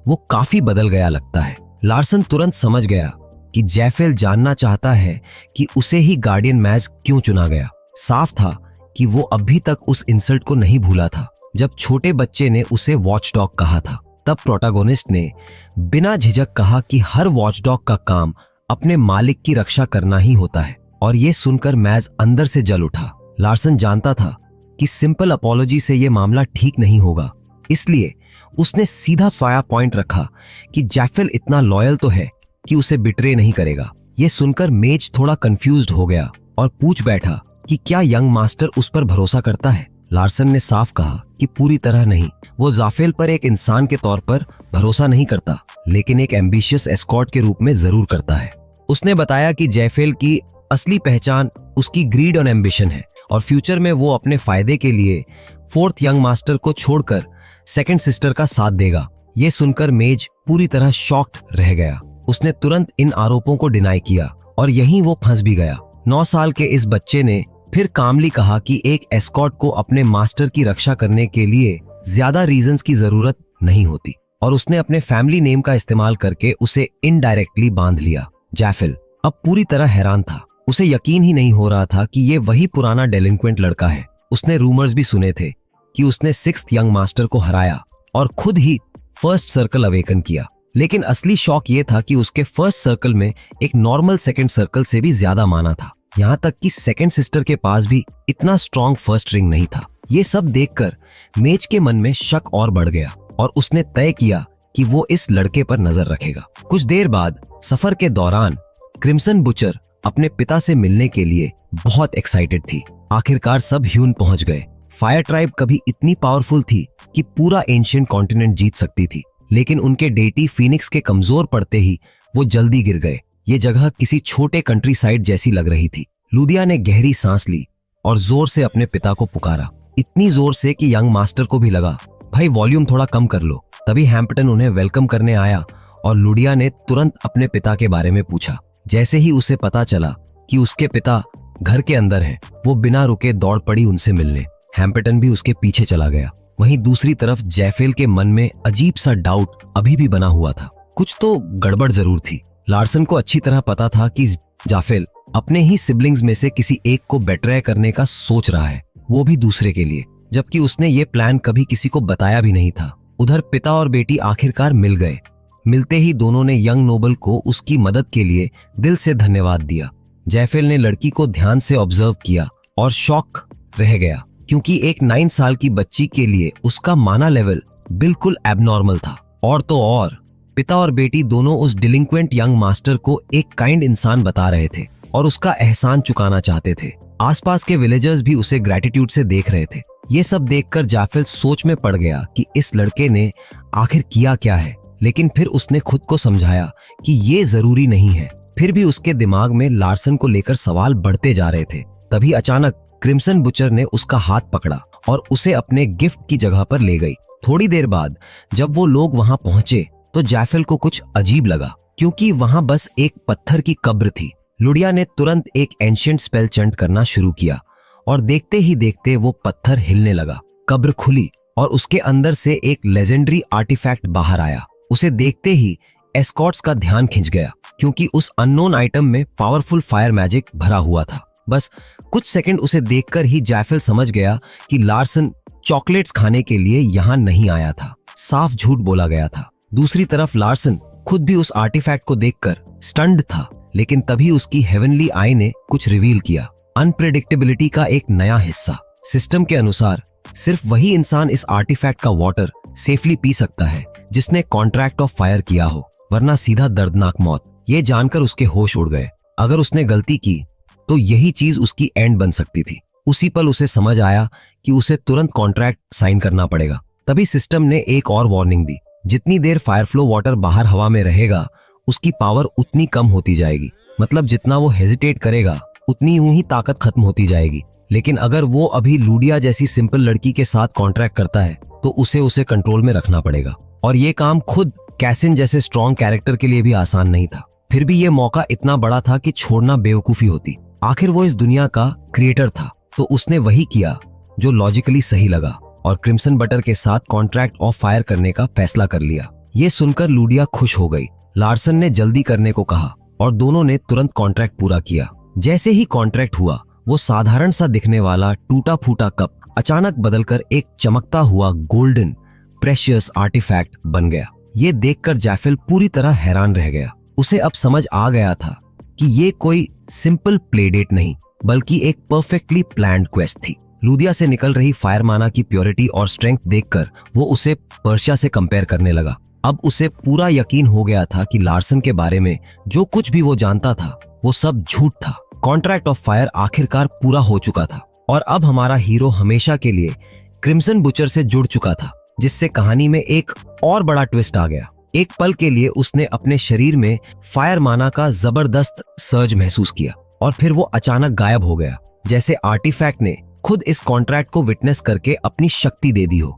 वो काफी बदल गया लगता है। लार्सन तुरंत समझ गया कि जैफिल जानना चाहता है कि उसे ही गार्डियन मैज क्यों चुना गया। साफ था कि वो अभी तक उस इंसल्ट को नहीं भूला था जब छोटे बच्चे ने उसे वॉचडॉग कहा था। तब प्रोटैगनिस्ट ने बिना झिझक कहा कि हर वॉचडॉग का काम अपने मालिक की रक्षा करना ही होता है, और ये सुनकर मैज अंदर से जल उठा। लार्सन जानता था कि सिंपल अपॉलॉजी से ये मामला ठीक नहीं होगा, इसलिए उसने सीधा साया पॉइंट रखा कि जैफिल इतना लॉयल तो है कि उसे बिट्रे नहीं करेगा। ये सुनकर मेज थोड़ा कंफ्यूज्ड हो गया और पूछ बैठा कि क्या यंग मास्टर उस पर भरोसा करता है। लार्सन ने साफ कहा कि पूरी तरह नहीं। वो जाफेल पर एक इंसान के तौर पर भरोसा नहीं करता, लेकिन एक एम्बिशियस एस्कॉर्ट के रूप में जरूर करता है। उसने बताया कि जैफेल की असली पहचान उसकी ग्रीड और एम्बिशन है और फ्यूचर में वो अपने फायदे के लिए 4th यंग मास्टर को छोड़कर 2nd सिस्टर का साथ देगा। ये सुनकर मेज पूरी तरह शॉक्ड रह गया। उसने तुरंत इन आरोपों को डिनाई किया और यहीं वो फंस भी गया। 9 साल के इस बच्चे ने फिर कामली कहा कि एक एस्कॉर्ट को अपने मास्टर की रक्षा करने के लिए ज्यादा रीजंस की जरूरत नहीं होती, और उसने अपने फैमिली नेम का इस्तेमाल करके उसे इनडायरेक्टली बांध लिया। जैफिल अब पूरी तरह हैरान था। उसे यकीन ही नहीं हो रहा था कि ये वही पुराना डेलिंक्वेंट लड़का है। उसने रूमर्स भी सुने थे कि उसने 6th यंग मास्टर को हराया और खुद ही 1st सर्कल अवेकन किया, लेकिन असली शौक ये था कि उसके 1st सर्कल में एक नॉर्मल 2nd सर्कल से भी ज्यादा माना था। यहाँ तक कि 2nd सिस्टर के पास भी इतना स्ट्रॉन्ग 1st रिंग नहीं था। ये सब देखकर मेज के मन में शक और बढ़ गया और उसने तय किया कि वो इस लड़के पर नजर रखेगा। कुछ देर बाद सफर के दौरान क्रिम्सन बुचर अपने पिता से मिलने के लिए बहुत एक्साइटेड थी। आखिरकार सब ह्यून पहुंच गए। फायर ट्राइब कभी इतनी पावरफुल थी कि पूरा एंशिएंट कॉन्टिनेंट जीत सकती थी, लेकिन उनके डेटी फीनिक्स के कमजोर पड़ते ही वो जल्दी गिर गए। ये जगह किसी छोटे कंट्री साइड जैसी लग रही थी। लूदिया ने गहरी सांस ली और जोर से अपने पिता को पुकारा, इतनी जोर से कि यंग मास्टर को भी लगा, भाई वॉल्यूम थोड़ा कम कर लो। तभी हैम्पटन उन्हें वेलकम करने आया और लूडिया ने तुरंत अपने पिता के बारे में पूछा। जैसे ही उसे पता चला कि उसके पिता घर के अंदर हैं, वो बिना रुके दौड़ पड़ी उनसे मिलने। हैम्पटन भी उसके पीछे चला गया। वहीं दूसरी तरफ जैफेल के मन में अजीब सा डाउट अभी भी बना हुआ था। कुछ तो गड़बड़ जरूर थी। लार्सन को अच्छी तरह पता था कि जाफेल अपने ही सिबलिंग्स में से किसी एक को बेट्रे करने का सोच रहा है, वो भी दूसरे के लिए, जबकि उसने ये प्लान कभी किसी को बताया भी नहीं था। उधर पिता और बेटी आखिरकार मिल गए। मिलते ही दोनों ने यंग नोबल को उसकी मदद के लिए दिल से धन्यवाद दिया। जैफेल ने लड़की को ध्यान से ऑब्जर्व किया और शॉक रह गया, क्योंकि एक 9 साल की बच्ची के लिए उसका माना लेवल बिल्कुल एबनॉर्मल था। और तो और पिता और बेटी दोनों उस डिलिंक्वेंट यंग मास्टर को एक काइंड इंसान बता रहे थे और उसका एहसान चुकाना चाहते थे। आसपास के विलेजर्स भी उसे ग्रेटिट्यूड से देख रहे थे। ये सब देखकर जाफेल सोच में पड़ गया कि इस लड़के ने आखिर किया क्या है, लेकिन फिर उसने खुद को समझाया कि ये जरूरी नहीं है। फिर भी उसके दिमाग में लार्सन को लेकर सवाल बढ़ते जा रहे थे। तभी अचानक क्रिम्सन बुचर ने उसका हाथ पकड़ा और उसे अपने गिफ्ट की जगह पर ले गई। थोड़ी देर बाद जब वो लोग वहां पहुंचे तो जैफेल को कुछ अजीब लगा, क्योंकि वहां बस एक पत्थर की कब्र थी। लुडिया ने तुरंत एक एंशिएंट स्पेल चंट करना शुरू किया और देखते ही देखते वो पत्थर हिलने लगा। कब्र खुली और उसके अंदर से एक लेजेंडरी आर्टिफैक्ट बाहर आया। उसे देखते ही एस्कॉर्ट्स का ध्यान खिंच गया, क्योंकि उस अननोन आइटम में पावरफुल फायर मैजिक भरा हुआ था। बस कुछ सेकंड उसे देखकर ही जैफेल समझ गया कि लार्सन चॉकलेट्स खाने के लिए यहाँ नहीं आया था, साफ झूठ बोला गया था। दूसरी तरफ लार्सन खुद भी उस आर्टिफैक्ट को देखकर स्टन्ड था, लेकिन तभी उसकी हेवनली आई ने कुछ रिवील किया। अनप्रेडिक्टेबिलिटी का एक नया हिस्सा। सिस्टम के अनुसार सिर्फ वही इंसान इस आर्टिफैक्ट का वाटर सेफली पी सकता है जिसने कॉन्ट्रैक्ट ऑफ फायर किया हो, वरना सीधा दर्दनाक मौत। ये जानकर उसके होश उड़ गए। अगर उसने गलती की तो यही चीज उसकी एंड बन सकती थी। उसी पल उसे समझ आया कि उसे तुरंत कॉन्ट्रैक्ट साइन करना पड़ेगा। तभी सिस्टम ने एक और वार्निंग दी, जितनी देर फायर फ्लो वाटर बाहर हवा में रहेगा उसकी पावर उतनी कम होती जाएगी। मतलब जितना वो हेजिटेट करेगा उतनी यूं ही ताकत खत्म होती जाएगी। लेकिन अगर वो अभी लूडिया जैसी सिंपल लड़की के साथ कॉन्ट्रैक्ट करता है तो उसे कंट्रोल में रखना पड़ेगा। और ये काम खुद कैसिन जैसे स्ट्रॉन्ग कैरेक्टर के लिए भी आसान नहीं था। फिर भी ये मौका इतना बड़ा था कि छोड़ना बेवकूफी होती। आखिर वो इस दुनिया का क्रिएटर था, तो उसने वही किया जो लॉजिकली सही लगा और क्रिम्सन बटर के साथ कॉन्ट्रैक्ट ऑफ फायर करने का फैसला कर लिया। ये सुनकर लूडिया खुश हो गई। लार्सन ने जल्दी करने को कहा और दोनों ने तुरंत कॉन्ट्रैक्ट पूरा किया। जैसे ही कॉन्ट्रैक्ट हुआ, वो साधारण सा दिखने वाला टूटा फूटा कप अचानक बदलकर एक चमकता हुआ गोल्डन प्रेशियस आर्टिफैक्ट बन गया। ये देखकर जैफेल पूरी तरह हैरान रह गया। उसे अब समझ आ गया था कि ये कोई सिंपल प्लेडेट नहीं, बल्कि एक परफेक्टली प्लान्ड क्वेस्ट थी। लूदिया से निकल रही फायर माना की प्योरिटी और स्ट्रेंथ देखकर वो उसे पर्शिया से कंपेयर करने लगा। अब उसे पूरा यकीन हो गया था कि लार्सन के बारे में जो कुछ भी वो जानता था वो सब झूठ था। कॉन्ट्रैक्ट ऑफ फायर आखिरकार पूरा हो चुका था और अब हमारा हीरो हमेशा के लिए क्रिम्सन बुचर से जुड़ चुका था, जिससे कहानी में एक और बड़ा ट्विस्ट आ गया। एक पल के लिए उसने अपने शरीर में फायर माना का जबरदस्त सर्ज महसूस किया और फिर वो अचानक गायब हो गया, जैसे आर्टिफैक्ट ने खुद इस कॉन्ट्रैक्ट को विटनेस करके अपनी शक्ति दे दी हो।